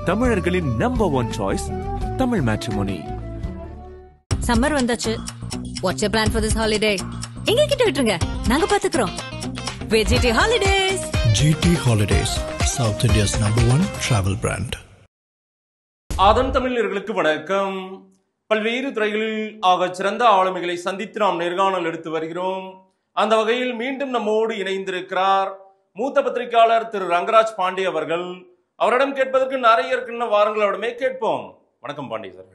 தமிழர்களின் number one choice Tamil matrimony. Summer வந்தாச்சு. What's your plan for this holiday? எங்க கிட்ட விட்டுருங்க, நாங்க பாத்துக்கிறோம். VGT holidays. GT Holidays, South India's #1 travel brand. அதன் தமிழர்களுக்கு வணக்கம். பல்வேறு துறைகளில் ஆக சிறந்த ஆளுமைகளை சந்தித்து நாம் நேர்காணல் எடுத்து வருகிறோம். அந்த வகையில் மீண்டும் நம்மோடு இணைந்திருக்கிறார் மூத்த பத்திரிகையாளர் திரு ரங்கராஜ் பாண்டே அவர்கள். அவரிடம் கேட்பதற்கு நிறைய இருக்குன்னு வாரங்கள் அவரிடமே கேட்போம். வணக்கம் பாண்டே சார்,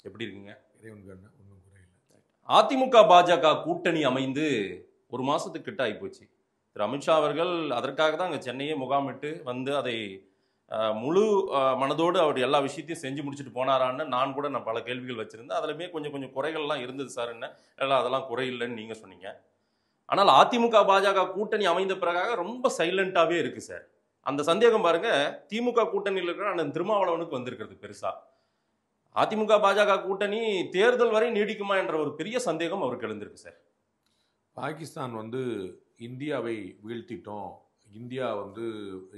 எப்படி இருக்கீங்க? அதிமுக பாஜக கூட்டணி அமைந்து ஒரு மாசத்துக்கு கிட்ட ஆகிப்போச்சு. திரு அமித்ஷா அவர்கள் அதற்காக தான் அங்கே சென்னையே முகாமிட்டு வந்து அதை முழு மனதோடு அவர் எல்லா விஷயத்தையும் செஞ்சு முடிச்சுட்டு போனாரான்னு நான் பல கேள்விகள் வச்சுருந்தேன். அதுலேயுமே கொஞ்சம் குறைகள்லாம் இருந்தது சார். என்ன எல்லாம் அதெல்லாம் குறை இல்லைன்னு நீங்கள் சொன்னீங்க. ஆனால் அதிமுக பாஜக கூட்டணி அமைந்த பிறகாக ரொம்ப சைலண்டாகவே இருக்குது சார். அந்த சந்தேகம் பாருங்க, திமுக கூட்டணியில் இருக்கிற அண்ணன் திருமாவளவனுக்கு வந்திருக்கிறது பெருசா. அதிமுக பாஜக கூட்டணி தேர்தல் வரை நீடிக்குமா என்ற ஒரு பெரிய சந்தேகம் அவருக்கு எழுந்திருக்கு சார். பாகிஸ்தான் இந்தியாவை வீழ்த்திட்டோம்,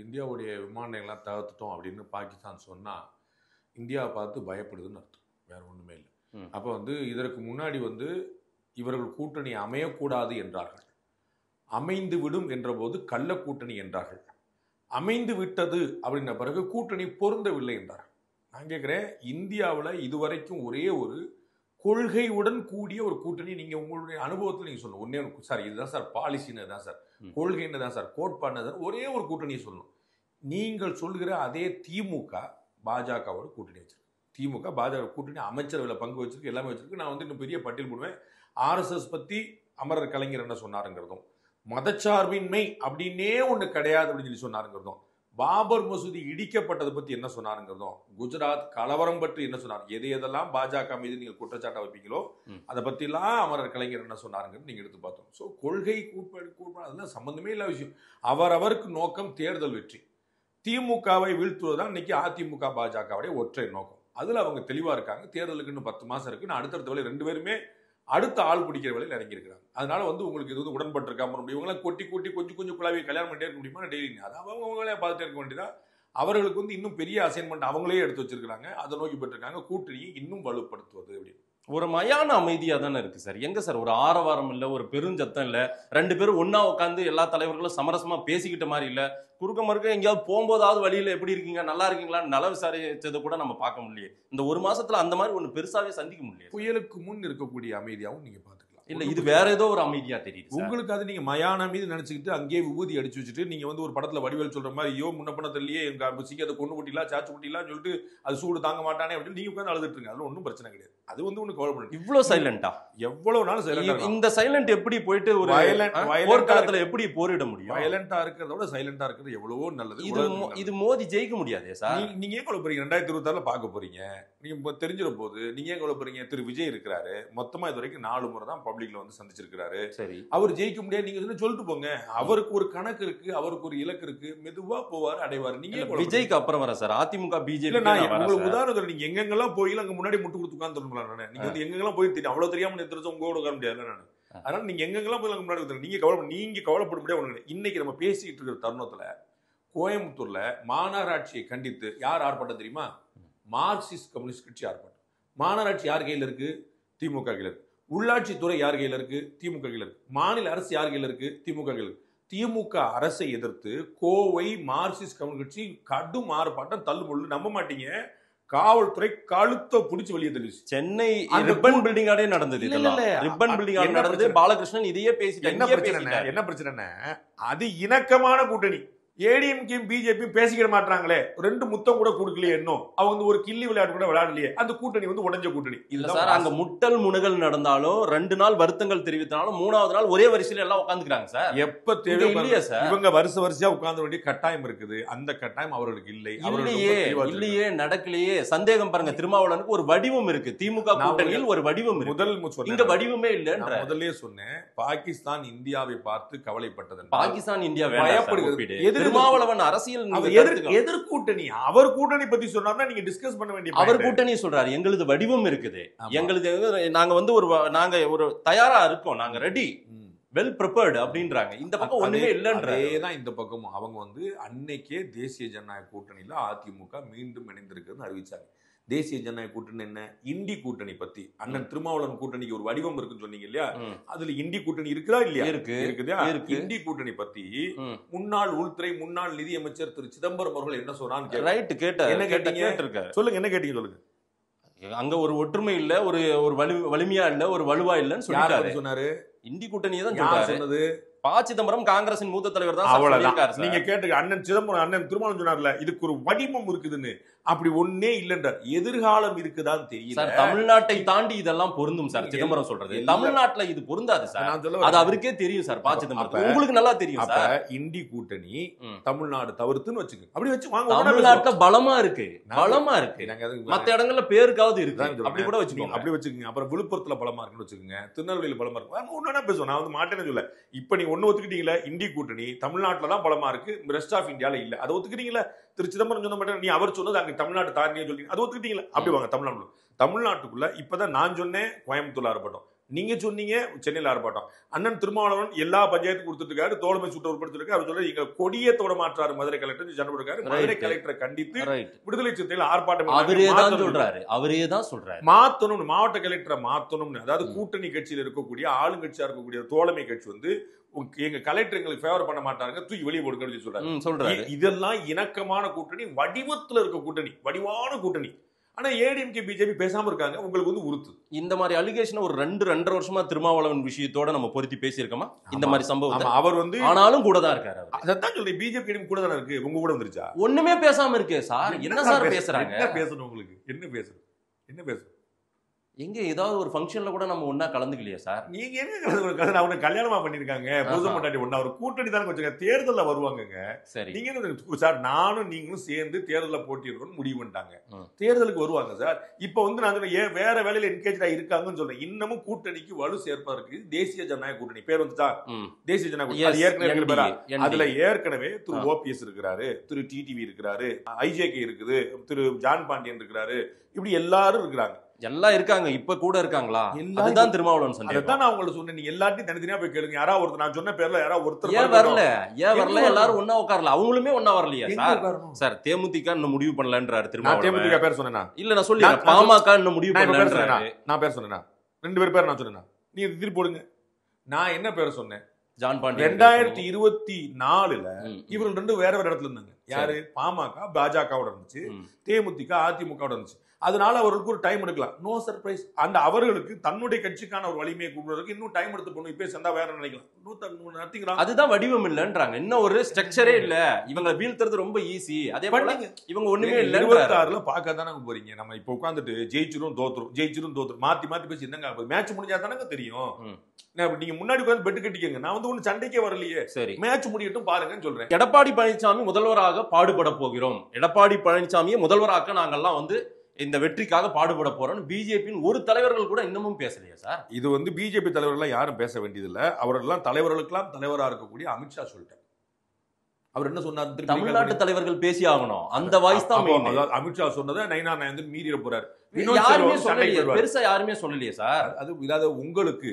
இந்தியாவுடைய விமான நிலையெல்லாம் தகர்த்துட்டோம் அப்படின்னு பாகிஸ்தான் சொன்னால் இந்தியாவை பார்த்து பயப்படுதுன்னு அர்த்தம், வேற ஒன்றுமே இல்லை. அப்போ இதற்கு முன்னாடி இவர்கள் கூட்டணி அமையக்கூடாது என்றார்கள், அமைந்து விடும் என்ற போது கள்ள கூட்டணி என்றார்கள், அமைந்து விட்டது அப்படின்ற பிறகு கூட்டணி பொருந்தவில்லை என்றார்கள். நான் கேட்குறேன், இந்தியாவில் இதுவரைக்கும் ஒரே ஒரு கொள்கையுடன் கூடிய ஒரு கூட்டணி நீங்கள் உங்களுடைய அனுபவத்தில் நீங்கள் சொல்லணும். ஒன்னே சார், இதுதான் சார் பாலிசின்னு தான் சார், கொள்கைன்னு தான் சார், கோட்பாடுன்னு தான், ஒரே ஒரு கூட்டணியை சொல்லணும். நீங்கள் சொல்கிற அதே திமுக பாஜகவோட கூட்டணி வச்சிருக்கு. திமுக பாஜக கூட்டணி அமைச்சரவையில் பங்கு வச்சிருக்கு, எல்லாமே வச்சிருக்கு. நான் இன்னும் பெரிய பட்டியல் போடுவேன். RSS பற்றி அமரர் கலைஞர் என்ன சொன்னாருங்கிறதும், மதச்சார்பின்மை அப்படின்னே ஒன்று கிடையாது அப்படின்னு சொல்லி சொன்னாருங்கிறதும், பாபர் மசூதி இடிக்கப்பட்டதை பற்றி என்ன சொன்னாருங்கிறதும், குஜராத் கலவரம் பற்றி என்ன சொன்னார், எதெல்லாம் பாஜக மீது நீங்கள் குற்றச்சாட்டை வைப்பீங்களோ அதை பற்றிலாம் அமரர் கலைஞர் என்ன சொன்னாருங்கிறது நீங்கள் எடுத்து பார்த்தோம். ஸோ கொள்கை கூட்பாடு அதெல்லாம் சம்பந்தமே இல்லாத விஷயம். அவரவருக்கு நோக்கம் தேர்தல் வெற்றி. திமுகவை வீழ்த்துவதுதான் இன்னைக்கு அதிமுக பாஜகவுடைய ஒற்றை நோக்கம். அதில் அவங்க தெளிவாக இருக்காங்க. தேர்தலுக்கு இன்னும் 10 மாதம் இருக்கு. நான் அடுத்தடுத்த வேலை 2 பேருமே அடுத்த ஆள் பிடிக்கிற வேலையில் இறங்கியிருக்கிறாங்க. அதனால உங்களுக்கு இது உடன்பட்டு இருக்காம முடியும். இவங்களாம் கொட்டி கொஞ்சம் குழாவி கல்யாணம் பண்ணிட்டே இருக்க முடியுமா? டெய்லி அது அவங்களே பார்த்துட்டே இருக்க வேண்டியதா. அவர்களுக்கு இன்னும் பெரிய அசைன்மெண்ட் அவங்களே எடுத்து வச்சிருக்காங்க. அதை நோக்கி போட்டிருக்காங்க, கூட்டணியை இன்னும் வலுப்படுத்துவது அப்படின்னு. ஒரு மயான அமைதியா தானே இருக்கு சார். எங்க சார் ஒரு ஆரவாரம் இல்லை, ஒரு பெருஞ்சத்தம் இல்லை, 2 பேரும் ஒன்னா உட்காந்து எல்லா தலைவர்களும் சமரசமா பேசிக்கிட்ட மாதிரி இல்லை. குறுக்க மறுக்க எங்கேயாவது போகும்போதாவது வழியில எப்படி இருக்கீங்க, நல்லா இருக்கீங்களான்னு நல விசாரிச்சதை கூட நம்ம பார்க்க முடியல. இந்த ஒரு மாசத்துல அந்த மாதிரி ஒண்ணு பெருசாவே சந்திக்க முடியல. புயலுக்கு முன் இருக்கக்கூடிய அமைதியாகவும் நீங்க பாத்துக்கலாம். இல்ல, இது வேற ஏதோ ஒரு அமைதியா தெரியுது உங்களுக்கு. அது நீங்க மயான மீது நினைச்சுக்கிட்டு அங்கேயே விபூதி அடிச்சு வச்சுட்டு நீங்க ஒரு படத்துல வடிவேல் சொல்ற மாதிரி, ஐயோ முன்ன பண்ண தெரியலையே, எங்க சீக்கிரத்தை கொண்டு குட்டிலாம் சாச்சு குட்டிலாம் சொல்லிட்டு அது சூடு தாங்க மாட்டானே அப்படின்னு நீங்க உட்காந்து அழுதுட்டு இருங்க. அது ஒன்றும் பிரச்சனை கிடையாது. அது ஒண்ணு கவலைப்படும். இவ்வளவு சைலண்டா எவ்வளவு நாள் சைலண்டா? இந்த சைலண்ட் எப்படி போயிட்டு ஒரு போர்க்காலத்துல எப்படி போரிட முடியும்? வயலண்டா இருக்கிறத விட சைலண்டா இருக்கிறது எவ்வளவோ நல்லது. இது மோதி ஜெயிக்க முடியாதே சார். நீங்க ஏன் கவலைப்படுறீங்க? 2026 பார்க்க போறீங்க, நீங்க தெரிஞ்சிட போது. நீங்க ஏன் கவலைப்படுறீங்க? திரு விஜய் இருக்கிறாரு, மொத்தமா இது வரைக்கும் 4 முறை தான் பப்ளிக்ல சந்திச்சிருக்காரு. சரி, அவர் ஜெயிக்க முடியாது நீங்க சொல்லிட்டு போங்க. அவருக்கு ஒரு கணக்கு இருக்கு, அவருக்கு ஒரு இலக்கு இருக்கு. மெதுவா போவாரு, அடைவாரு. நீங்க விஜய்க்கு அப்புறம் வர சார் அதிமுக பிஜேபி. உங்களுக்கு உதாரணம், நீங்க எங்கெங்கெல்லாம் போய் அங்க முன்னாடி முட்டு கொடுத்து உட்கார்ந்து நீங்க எங்கெல்லாம் போய் தெரியும், அவ்வளவு தெரியாம தெரிஞ்சு உங்களோட உட்கார முடியாது. நான் அதனால நீங்க எங்கெங்கெல்லாம் போய் அங்க முன்னாடி நீங்க கவலைப்பட முடியாது. இன்னைக்கு நம்ம பேசிட்டு இருக்கிற தருணத்துல கோயம்புத்தூர்ல மாநகராட்சியை கண்டித்து யார் ஆர்ப்பாட்டம் தெரியுமா? மார்க்சிஸ்ட் கம்யூனிஸ்ட் கட்சி ஆர்ப்பாட்டம். மாநகராட்சி யார் கையில் இருக்கு? திமுக கையில் இருக்கு. உள்ளாட்சித்துறை யார் கையில் இருக்கு? திமுக கையில் இருக்கு. மாநில அரசு யார் கையில் இருக்கு? திமுக கையில் இருக்கு. திமுக அரசை எதிர்த்து கோவை மார்க்சிஸ்ட் கம்யூனிஸ்ட் கட்சி கடும் ஆர்ப்பாட்டம், தள்ளுமுள்ளு. நம்ப மாட்டீங்க, காவல்துறை கழுத்தை பிடிச்சி வெளியே தெரிவிச்சு. சென்னை ரிப்பன் பில்டிங் ஆடே நடந்தது. ரிப்பன் பில்டிங் நடந்தது. பாலகிருஷ்ணன் இதையே பேசிட்டு என்ன பிரச்சனை? அது இணக்கமான கூட்டணி. ஏடிஎம்கேயும் பிஜேபியும் பேசிக்கிட மாட்டாங்களே, 2 முத்தம் கூட கொடுக்கலையே, இன்னும் அவங்க ஒரு கில்லி விளையாட்டு கூட விளையாடலையே. அந்த கூட்டணி உடைஞ்ச கூட்டணி இல்ல சார். அங்க முட்டல் முனகல் நடந்தாலும் 2 நாள் வருத்தங்கள் தெரிவித்தாலும் 3வது நாள் ஒரே வரிசையில எல்லாம் உட்காந்துக்கிறாங்க சார். எப்ப தேவை இல்லையா சார்? இவங்க வரிசையா உட்கார்ந்து வேண்டிய கட்டாயம் இருக்குது. அந்த கட்டாயம் அவர்களுக்கு இல்லை. இல்லையே, நடக்கலையே. சந்தேகம் பாருங்க, திருமாவளவனுக்கு ஒரு வடிவம் இருக்கு. திமுக கூட்டணியில் ஒரு வடிவம் இருக்கு. இங்க வடிவமே இல்ல. முதல்ல சொன்னேன், பாகிஸ்தான் இந்தியாவை பார்த்து கவலைப்பட்டது. பாகிஸ்தான் இந்தியா பயப்படுகிறது. திருமாவளவன் அரசியல் எதிர்கூட்டணி, அவர் கூட்டணி பத்தி சொன்னார்னா நீங்க டிஸ்கஸ் பண்ண வேண்டிய. அவர் கூட்டணி சொல்றாரு, எங்களுது வடிவம் இருக்குது, எங்களுது நாங்க நாங்க ஒரு தயாரா இருக்கோம், நாங்க ரெடி, வெல் ப்ரிப்பேர்டு அப்படின்றாங்க. இந்த பக்கம் ஒண்ணுமே இல்லைன்றாங்க. அதேதான் இந்த பக்கமும் அவங்க வந்து அன்னைக்கே தேசிய ஜனநாயக கூட்டணியில அதிமுக மீண்டும் இணைந்திருக்குன்னு அறிவிச்சாங்க. தேசிய ஜனநாயக கூட்டணி என்ன, இண்டி கூட்டணி பத்தி அண்ணன் திருமாவளவன் கூட்டணிக்கு ஒரு வடிவம் இருக்குன்னு சொன்னீங்க இல்லையா, அதுல இண்டி கூட்டணி இருக்குதா இல்லையா? இருக்குதா? இண்டி கூட்டணி பத்தி முன்னாள் உள்துறை முன்னாள் நிதியமைச்சர் திரு சிதம்பரம் அவர்கள் என்ன சொன்னான்னு ரைட் கேட்ட என்ன கேட்டீங்க சொல்லுங்க, என்ன கேட்டீங்க சொல்லுங்க. அங்க ஒரு ஒற்றுமை இல்ல, ஒரு வலிமையா இல்ல, ஒரு வலுவா இல்லன்னு சொன்னாரு. இந்தி கூட்டணியை தான் சொன்னது. ப. சிதம்பரம் காங்கிரசின் மூத்த தலைவர் தான். அவ்வளவுதான். நீங்க கேட்டுக்க, அண்ணன் சிதம்பரம் அண்ணன் திருமாவளவன் சொன்னார்ல, இதுக்கு ஒரு வடிவம் இருக்குதுன்னு. அப்படி ஒன்னே இல்லன்றார். எதிர்காலம் இருக்குதான்னு தெரியல. தமிழ்நாட்டை தாண்டி இதெல்லாம் பொருந்தும் சார். சிதம்பரம் சொல்றது தமிழ்நாட்டுல இது பொருந்தாது சார். அது அவருக்கே தெரியும் சார். ப. சிதம்பரம் உங்களுக்கு நல்லா தெரியும் சார். இண்டி கூட்டணி தமிழ்நாடு தவிர்த்துன்னு வச்சுக்கோங்க. அப்படி வச்சு வாங்க. தமிழ்நாட்டுல பலமா இருக்கு, பலமா இருக்கு. மத்த இடங்கள்ல பேருக்காவது இருக்கு, அப்படி கூட வச்சுக்கோங்க. அப்படி வச்சுக்கோங்க. அப்புறம் விழுப்புரத்துல பலமா இருக்குன்னு வச்சுக்கோங்க, திருநெல்வேலியில பலமா இருக்கு. ஒன்னா பேசுவோம். நான் வந்து மாட்டேன்னு சொல்ல. இப்ப நீ ஒண்ணு ஒத்துக்கிட்டீங்களா, இண்டி கூட்டணி தமிழ்நாட்டுல தான் பலமா இருக்கு, ரெஸ்ட் ஆஃப் இந்தியால இல்ல. அதை ஒத்துக்கிட்டீங்களா? திரு சிதம்பரம் சொன்ன மாட்டேன், நீ அவர் சொன்னது அங்க தமிழ்நாட்டு தாண்டியே சொல்லி அதை ஒத்துக்கிட்டீங்களா? அப்படி வாங்க. தமிழ்நாட்டுக்குள்ள இப்பதான் நான் சொன்னேன் கோயம்புத்தூர்ல ஆர்ப்பாட்டம், நீங்க சொன்னீங்க சென்னையில ஆர்ப்பாட்டம். அண்ணன் திருமாவளவன் எல்லா பஞ்சாயத்து கொடுத்துட்டு இருக்காரு, தோழமை சுற்று உட்படுத்திருக்காரு. அவர் சொல்ற இங்க கொடியத்தோட மாற்றாரு மதுரை கலெக்டர் சண்டை போடுறாரு. மதுரை கலெக்டரை கண்டித்து விடுதலை சிறுத்தைகள் ஆர்ப்பாட்டம் அவரே தான் சொல்றாரு. மாத்தணும், மாவட்ட கலெக்டரை மாத்தணும்னு. அதாவது கூட்டணி கட்சியில் இருக்கக்கூடிய ஆளுங்கட்சியா இருக்கக்கூடிய தோழமை கட்சி வந்து எங்க கலெக்டர் எங்களுக்கு ஃபேவர் பண்ண மாட்டாங்க, தூக்கி வெளியே போடுங்க சொல்றாரு. இதெல்லாம் இணக்கமான கூட்டணி, வடிவத்துல இருக்க கூட்டணி, வடிவான கூட்டணி. ஆனா ஏடிஎம்கே பிஜேபி பேசாம இருக்காங்க. உங்களுக்கு வந்து உறுத்து. இந்த மாதிரி அலிகேஷன் ஒரு 2-2.5 வருஷமா திருமாவளவன் விஷயத்தோட நம்ம பொருத்தி பேசியிருக்கோமா? இந்த மாதிரி சம்பவம் அவர் வந்து ஆனாலும் கூட தான் இருக்காரு. அதான் சொல்றேன், பிஜேபி கூட தானே இருக்கு. உங்க கூட வந்துருச்சா? ஒண்ணுமே பேசாம இருக்கே சார். என்ன சார் பேசுறாங்க? என்ன பேசணும் உங்களுக்கு? என்ன பேசணும்? எங்க ஏதாவது ஒரு ஃபங்க்ஷன்ல கூட நம்ம ஒண்ணா கலந்துக்கலையா சார்? நீங்க என்ன அவங்க கல்யாணமா பண்ணிருக்காங்க, புதுசு மட்டாட்டி ஒண்ணா ஒரு கூட்டணி தானே வச்சுக்க. தேர்தல்ல வருவாங்க. சரி, நீங்க சார் நானும் நீங்களும் சேர்ந்து தேர்தல போட்டியிடணும்னு முடிவு பண்ணிட்டாங்க. தேர்தலுக்கு வருவாங்க சார். இப்ப வந்து நான் ஏன் வேற வேலையில என்கேஜா இருக்காங்கன்னு சொல்றேன். இன்னமும் கூட்டணிக்கு வலு சேர்ப்பதற்கு தேசிய ஜனநாயக கூட்டணி பேர் வந்துச்சா? தேசிய ஜனநாயக கூட்டணி. அதுல ஏற்கனவே திரு ஓபிஎஸ் இருக்கிறாரு, திரு டிடிவி இருக்கிறாரு, ஐஜேகே இருக்குது, திரு ஜான் பாண்டியன் இருக்கிறாரு, இப்படி எல்லாரும் இருக்கிறாங்க. எல்லாம் இருக்காங்க. இப்ப கூட இருக்காங்களா? அதுதான் திருமாவளவன் சொன்னேன். அதான் நான் உங்களுக்கு சொன்னேன், நீங்க எல்லாத்தையும் தனித்தனியா போய் கேளுங்க. யாராவது ஒருத்தர் நான் சொன்ன பேர்ல யாராவது ஒருத்தர் ஏன் வரல? எல்லாரும் ஒண்ணா உட்காரல? அவங்களுமே ஒண்ணா வரலையா சார்? சார் தேமுதிக இன்னும் முடிவு பண்ணலன்றாரு திருமாவளவன். தேமுதிக பேர் சொன்னேனா? இல்ல நான் சொல்லி பாமக இன்னும் முடிவு பண்ணலன்றாரு. நான் பேர் சொன்னேனா? 2 பேர் நான் சொன்னேனா? நீ திருப்பி போடுங்க. நான் என்ன பேர் சொன்னேன்? ஜான் பாண்டியன். 2024ல இவர்கள் 2 வேற இடத்துல இருந்தாங்க. யாரு? பாமக பாஜகவோட இருந்துச்சு, தேமுதிக அதிமுகவோட இருந்துச்சு. அதனால அவர்களுக்கு ஒரு டைம் எடுக்கலாம். No surprise. அந்த அவர்களுக்கு தன்னுடைய கட்சிக்கான ஒரு வலிமையை கூடுறதுக்கு இன்னும் டைம் எடுத்து போகணும். இப்ப சேர்ந்தா வேற நினைக்கலாம். அதுதான் வடிவம் இல்லன்றாங்க. இன்னும் ஒரு ஸ்ட்ரக்சரே இல்ல. இவங்க வீழ்த்துறது ரொம்ப ஈஸி. அதே போல இவங்க ஒண்ணுமே இல்ல. 26ல பார்க்க தானே போறீங்க. நம்ம இப்ப உட்காந்துட்டு ஜெயிச்சிரும் தோத்துரும் மாத்தி மாத்தி பேசி என்னங்க மேட்ச் முடிஞ்சா தானங்க தெரியும். நீங்க முன்னாடி உட்காந்து பெட்டு கட்டிக்கங்க. நான் வந்து ஒண்ணு சண்டைக்கே வரலையே. சரி, மேட்ச் முடியட்டும் பாருங்கன்னு சொல்றேன். எடப்பாடி பழனிசாமி முதல்வராக பாடுபட போகிறோம், எடப்பாடி பழனிசாமியை முதல்வராக்க நாங்கெல்லாம் வந்து இந்த வெற்றிக்காக பாடுபட போறோம் பிஜேபியின் ஒரு தலைவர்கள் கூட இன்னமும் பேசலையா சார்? இது வந்து பிஜேபி தலைவர்கள் யாரும் பேச வேண்டியதில்லை. அவர்களெல்லாம் தலைவர்களுக்கெல்லாம் தலைவரா இருக்கக்கூடிய அமித்ஷா சொல்லிட்டார். அவர் என்ன சொன்னார்? தமிழ்நாட்டு தலைவர்கள் பேசி ஆகணும். அந்த வாய்ஸ் தான் அமித்ஷா சொன்னதை நைனா வந்து மீறிட போறாரு. பெருசா யாருமே சொல்லலையே சார். அது உங்களுக்கு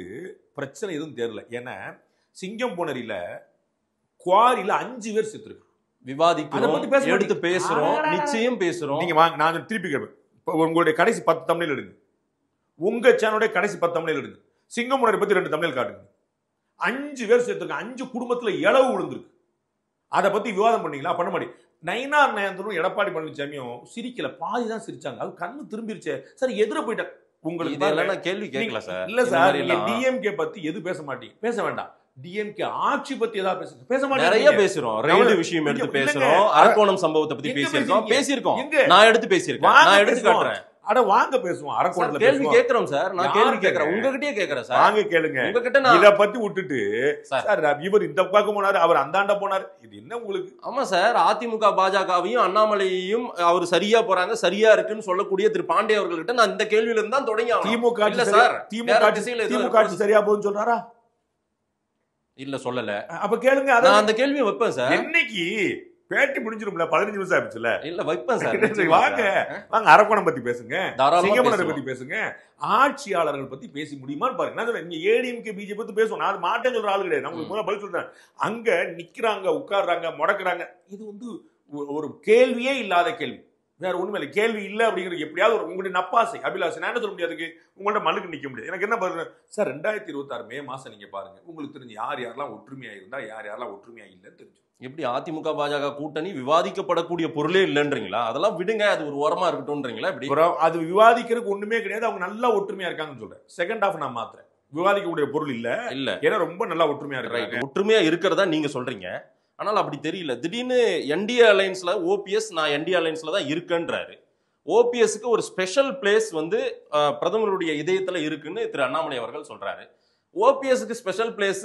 பிரச்சனை எதுவும் தெரியல. ஏன்னா சிங்கம் போனரியில குவாரியில 5 பேர் செத்துருக்கு. விவாதிக்கிறோம், எடுத்து பேசுறோம், நிச்சயம் பேசுறோம். நீங்க வாங்க, நான் திருப்பி கேட்பேன். உங்களுடைய கடைசி 10 தமிழில் எடுங்க. உங்க சேனலுடைய கடைசி 10 தமிழில் எடுங்க. சிங்கமுனரை பத்தி 2 தமிழில் காட்டுங்க. 5 பேர் சேர்த்துருக்கு. 5 குடும்பத்துல இளவு விழுந்திருக்கு. அதை பத்தி விவாதம் பண்ணீங்களா? பண்ண மாட்டேன். நயினார் நாகேந்திரனும் எடப்பாடி பழனிசாமியும் சிரிக்கல, பாதி தான் சிரிச்சாங்க. அது கண்ணு திரும்பிருச்சே சார். எதிர போயிட்டாங்க. உங்களுக்கு கேள்வி கேட்கல சார். இல்ல சார், நீங்க டிஎம்கே பத்தி எது பேச மாட்டீங்க. பேச வேண்டாம். டிஎம்கே ஆட்சி பத்தி ஏதாவது பேச மாட்டீங்க. நிறைய பேசுறோம். ரயில் விஷயம் எடுத்து பேசுறோம், அரக்கோணம் சம்பவத்தை பத்தி பேசியிருக்கோம். நான் எடுத்து பேசியிருக்கேன், நான் எடுத்து காட்டுறேன். அட வாங்க பேசுவோம். அரக்கோணத்துல கேள்வி கேக்குறோம் சார். நான் கேள்வி கேக்குறேன், உங்ககிட்டயே கேக்குறேன் சார். வாங்க கேளுங்க. உங்ககிட்ட நான் இத பத்தி விட்டுட்டு சார் இவர் இந்த பக்கம் போனாரு, அவர் அந்தாண்ட போனாரு. இது என்ன உங்களுக்கு? ஆமா சார், அதிமுக பாஜகவையும் அண்ணாமலையையும் அவர் சரியா போறாங்க, சரியா இருக்குன்னு சொல்லக்கூடிய திரு பாண்டே அவர்கள்கிட்ட நான் இந்த கேள்வியில இருந்து தான் தொடங்கி. திமுக இல்ல சார், திமுக சரியா போகுதுன்னு சொன்னாரா? இல்ல சொல்லல. அப்ப கேளுங்க. நான் அந்த கேள்வியை வைப்பேன் சார். என்னைக்கு பேட்டி முடிஞ்சிரும்ல, 15 நிமிஷம் ஆயிடுச்சுல. இல்ல வைப்பேன் சார். வாங்க வாங்க, அரக்கோணம் பத்தி பேசுங்க, தாராளமா சிங்கமலரை பேசுவோம். பத்தி பேசுங்க, ஆட்சியாளர்கள் பத்தி பேசி முடியுமான்னு பாருங்க. நான் சொல்றேன், நீங்க ஏடிஎம்கே பிஜேபி பத்தி பேசுவோம், நான் மாட்டேன்னு சொல்ற ஆளு கிடையாது. நான் உங்களுக்கு முதல்ல பதில் சொல்றேன். அங்க நிக்கிறாங்க, உட்கார்றாங்க, முடக்குறாங்க. இது வந்து ஒரு கேள்வியே இல்லாத கேள்வி, வேற ஒண்ணுமே இல்லை. கேள்வி இல்லை அப்படிங்கிறது எப்படியாவது ஒரு உங்களுடைய நப்பாசை, அபிலாசை. நான் என்ன சொல்ல முடியாது, உங்கள்ட்ட மல்லுக்கு நிக்க முடியாது. எனக்கு என்ன பாருங்க சார், 2026 மே மாசம் நீங்க பாருங்க, உங்களுக்கு தெரிஞ்சு யார் யாரெல்லாம் ஒற்றுமையா இருந்தா யார் யாரெல்லாம் ஒற்றுமையா இல்லைன்னு தெரிஞ்சு. எப்படி அதிமுக பாஜக கூட்டணி விவாதிக்கப்படக்கூடிய பொருளே இல்லைன்றீங்களா? அதெல்லாம் விடுங்க, அது ஒரு ஓரமா இருக்கட்டும்ன்றீங்களா? இப்படி அது விவாதிக்கிறதுக்கு ஒண்ணுமே கிடையாது. அவங்க நல்லா ஒற்றுமையா இருக்காங்கன்னு சொல்றேன். செகண்ட் ஹாஃப் நான் மாத்துறேன். விவாதிக்கக்கூடிய பொருள் இல்ல, ஏன்னா ரொம்ப நல்லா ஒற்றுமையா இருக்காங்க. ஒற்றுமையா இருக்கிறதா நீங்க சொல்றீங்க, ஆனால் அப்படி தெரியல. திடீர்னு என்டிஏ அலைன்ஸ்ல ஓபிஎஸ் நான் என்டிஏ அலைன்ஸ்ல தான் இருக்கேன்றாரு. ஓபிஎஸ்க்கு ஒரு ஸ்பெஷல் பிளேஸ் வந்து பிரதமருடைய இதயத்துல இருக்குன்னு திரு அண்ணாமலை அவர்கள் சொல்றாரு. ஓபிஎஸ்க்கு ஸ்பெஷல் பிளேஸ்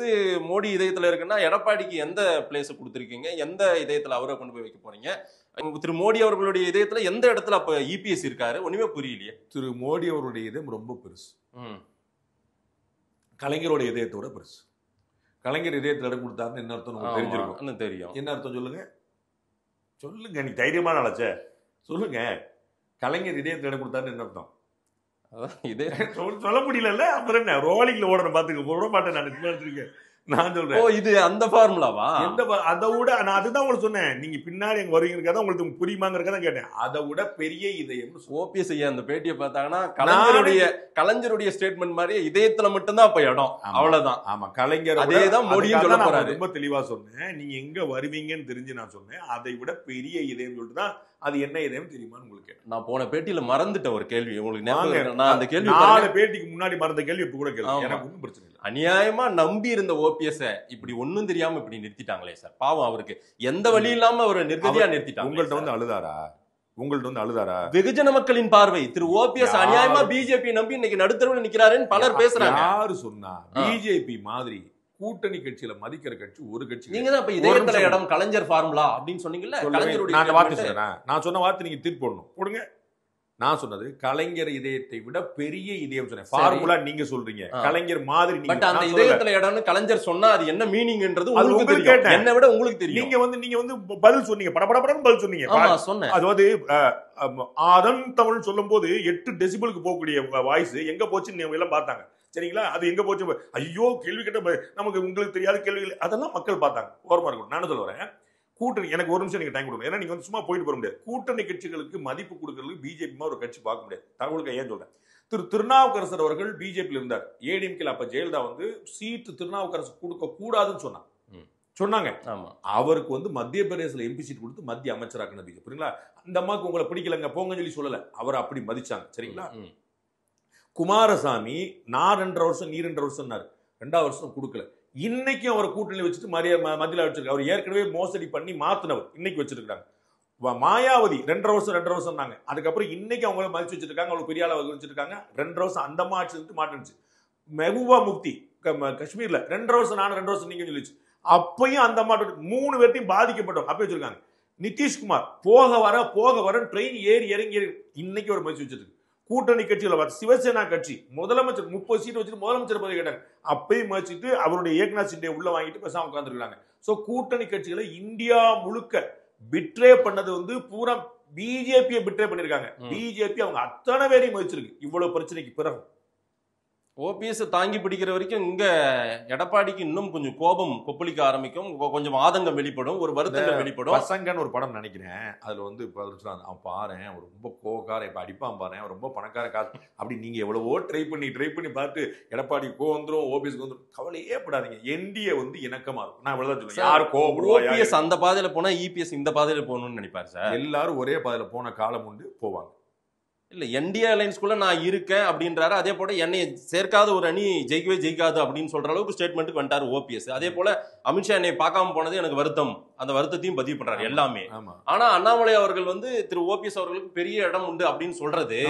மோடி இதயத்துல இருக்குன்னா எடப்பாடிக்கு எந்த பிளேஸ் கொடுத்துருக்கீங்க? எந்த இதயத்துல அவரை கொண்டு போய் வைக்க போறீங்க? திரு மோடி அவர்களுடைய இதயத்துல எந்த இடத்துல அப்ப இபிஎஸ் இருக்காரு? ஒண்ணுமே புரியலையே. திரு மோடி அவருடைய இதயம் ரொம்ப பெருசு, கலைஞருடைய இதயத்தோட பெருசு. கலைஞர் இதயத்தில் இடம் கொடுத்தாருன்னு என்ன அர்த்தம் உங்களுக்கு தெரிஞ்சிருக்கும். தெரியும். என்ன அர்த்தம் சொல்லுங்க சொல்லுங்க, நீ தைரியமான ஆளாச்சே சொல்லுங்க. கலைஞர் இதயத்தில் இடம் கொடுத்தாருன்னு என்ன அர்த்தம்? இதே சொல்ல முடியல. அப்புறம் என்ன, ரோலிங்ல ஓடணும் பாத்துக்க, விட மாட்டேன் நான். நான் சொல்றேன், இது அந்த ஃபார்முலாவா? அதை விட நான் அதுதான் உங்களுக்கு சொன்னேன், நீங்க பின்னாடி எங்க வருவீங்க உங்களுக்கு புரியுமாங்கிறத கேட்டேன். அதை விட பெரிய இதயம் ஓபிஎஸ் ஐயா அந்த பேட்டியை பார்த்தாங்கன்னா கலைஞருடைய ஸ்டேட்மெண்ட் மாதிரி இதயத்துல மட்டும்தான் அப்ப இடம், அவ்வளவுதான். ஆமா, கலைஞர் அதேதான் மோடியும் சொல்ல போறாரு. ரொம்ப தெளிவா சொன்னேன், நீங்க எங்க வருவீங்கன்னு தெரிஞ்சு நான் சொன்னேன். அதை விட பெரிய இதயம் சொல்லிட்டு தான், அது என்ன இதயம் தெரியுமான்னு உங்களுக்கு கேட்டேன். நான் போன பேட்டியில மறந்துட்ட ஒரு கேள்வி உங்களுக்கு ஞாபகம். நான் அந்த கேள்வி 4 பேட்டிக்கு முன்னாடி மறந்த கேள்வி இப்ப கூட கேள்வி, எனக்கு ஒன்றும் பிரச்சனை இல்லை. அநியாயமா நம்பி இருந்த ஓபிஎஸ் இப்படி ஒண்ணும் தெரியாம இப்படி நிறுத்திட்டாங்களே சார், பாவம். அவருக்கு எந்த வழி இல்லாம அவர் நிர்கதியா நிறுத்திட்டாங்க. உங்கள்ட்ட வந்து அழுதாரா? வெகுஜன மக்களின் பார்வை திரு ஓபிஎஸ் அநியாயமா பிஜேபி நம்பி இன்னைக்கு நடுத்தரவுல நிக்கிறாருன்னு பலர் பேசுறாங்க. யாரு சொன்னா? பிஜேபி மாதிரி கூட்டணி கட்சியில மதிக்கிற கட்சி ஒரு கட்சி. நீங்க தான் இப்ப இதயத்துல இடம் கலைஞர் ஃபார்முலா அப்படின்னு சொன்னீங்கல்ல. நான் சொன்ன வார்த்தை நீங்க தீர்ப்பு போடுங்க. நான் சொன்னது கலைஞர் இதயத்தை விட பெரிய இதயம் சொன்னேன். ஃபார்முலா நீங்க சொல்றீங்க, கலைஞர் மாதிரி. பட் அந்த இதயத்துல இடம்னு கலைஞர் சொன்னா அது என்ன மீனிங்ன்றது உங்களுக்கு தெரியும், என்னை விட உங்களுக்கு தெரியும். நீங்க வந்து பதில் சொன்னீங்க, படபடன்னு பதில் சொன்னீங்க. சொன்னேன். அதாவது அதன் தமிழ் சொல்லும் போது 8 டெசிபிளுக்கு போகக்கூடிய வாய்ஸ் எங்க போச்சுன்னு எல்லாம் பார்த்தாங்க. சரிங்களா? அது எங்க போச்சு? ஐயோ, கேள்வி கேட்ட நமக்கு உங்களுக்கு தெரியாத கேள்விகள் அதெல்லாம் மக்கள் பார்த்தாங்க. ஓரமா இருக்கணும். நான் சொல்ல வரேன், கூட்டணி எனக்கு ஒரு நிமிஷம் நீங்க டைம் கொடுங்க. ஏன்னா நீங்க வந்து சும்மா போயிட்டு போக முடியாது. கூட்டணி கட்சிகளுக்கு மதிப்பு கொடுக்கறதுக்கு பிஜேபி ஒரு கட்சி பார்க்க முடியாது. தகவலுக்கு ஏன் சொல்றேன், திருநாவுக்கரசர் அவர்கள் பிஜேபியில் இருந்தார். ஏடிஎம்கேல அப்ப ஜெயலலிதா வந்து சீட்டு திருநாவுக்கரசர் கொடுக்க கூடாதுன்னு சொன்னாங்க. அவருக்கு வந்து மத்திய பிரதேசல எம்பி சீட் கொடுத்து மத்திய அமைச்சராக்குன பிஜேபி. சரிங்களா? அந்த அம்மாவுக்கு உங்களை பிடிக்கலங்க போங்கன்னு சொல்லி சொல்லல, அவர் அப்படி மதிச்சாங்க. சரிங்களா? குமாரசாமி நான் 2.5 வருஷம் நீ 2.5 வருஷம் 2வது வருஷம் கொடுக்கல. இன்னைக்கும் அவர் கூட்டணி வச்சுட்டு மத்தியில வச்சிருக்காரு. அவர் ஏற்கனவே மோசடி பண்ணி மாத்தினவர், இன்னைக்கு வச்சிருக்காங்க. மாயாவதி 2.5 வருஷம் நாங்க, அதுக்கப்புறம் இன்னைக்கு அவங்கள மதிச்சு வச்சிருக்காங்க, அவங்களுக்கு பெரிய அளவு வச்சிருக்காங்க. 2.5 வருஷம் அந்த மாற்றி மாட்டுச்சு. மெஹபூபா முஃப்தி காஷ்மீர்ல 2.5 வருஷம் நான் 2 வருஷம் நீங்க சொல்லிச்சு. அப்பயும் அந்த மாட்டு 3 பேர்த்தையும் பாதிக்கப்பட்டோம் அப்ப வச்சிருக்காங்க. நிதிஷ்குமார் போக வர ட்ரெயின் ஏறி இறங்கி இன்னைக்கு ஒரு மதிச்சு வச்சிருக்கு. கூட்டணி கட்சிகளை சிவசேனா கட்சி முதலமைச்சர் 30 சீட் வச்சுட்டு முதலமைச்சர் பதவி கேட்டாங்க, அப்பயும் மதிச்சுட்டு அவருடைய ஏக்நாத் ஷிண்டே உள்ள வாங்கிட்டு பேசாம உட்கார்ந்துருக்காங்க. சோ கூட்டணி கட்சிகளை இந்தியா முழுக்க பிட்ரே பண்ணது வந்து பூரா பிஜேபியை பிட்ரே பண்ணிருக்காங்க. பிஜேபி அவங்க அத்தனை பேரையும் மதிச்சிருக்கு. இவ்வளவு பிரச்சனைக்கு பிறகு ஓபிஎஸ் தாங்கி பிடிக்கிற வரைக்கும் இங்க எடப்பாடிக்கு இன்னும் கொஞ்சம் கோபம் கொப்பளிக்க ஆரம்பிக்கும், கொஞ்சம் ஆதங்கம் வெளிப்படும், ஒரு வருத்தங்கள் வெளிப்படும். பசங்கன்னு ஒரு படம் நினைக்கிறேன், அதுல வந்து அவன் பாரு ரொம்ப கோவக்காரன், இப்ப அடிப்பான் பாரு, ரொம்ப பணக்கார காசு அப்படி. நீங்க எவ்வளவோ ட்ரை பண்ணி பார்த்து எடப்பாடி வந்துரும், ஓபிஎஸ்க்கு வந்துரும், கவலையே படாதீங்க. என்டிஏ வந்து இணக்கமா இருக்கும். நான் இவ்வளவுதான் சொல்லுவேன். யாரு ஓபிஎஸ் அந்த பாதையில போனா இபிஎஸ் இந்த பாதையில போகணும்னு நினைப்பாரு சார். எல்லாரும் ஒரே பாதையில போன காலம் உண்டு, போவாங்க. இல்ல என்டிஏ அலைன்ஸ்குள்ள நான் இருக்கேன் அப்படின்றாரு. அதே போல என்னை சேர்க்காத ஒரு அணி ஜெயிக்கவே ஜெயிக்காது அப்படின்னு சொல்ற அளவுக்கு ஸ்டேட்மெண்ட்டுக்கு வந்துட்டாரு ஓபிஎஸ். அதே போல அமித்ஷா என்னை பார்க்காம போனது எனக்கு வருத்தம், அந்த வருத்தத்தையும் பதிவு பண்றாரு எல்லாமே. ஆனா அண்ணாமலை அவர்கள் வந்து திரு ஓபிஎஸ் அவர்களுக்கு பெரிய இடம் உண்டு அப்படின்னு சொல்றது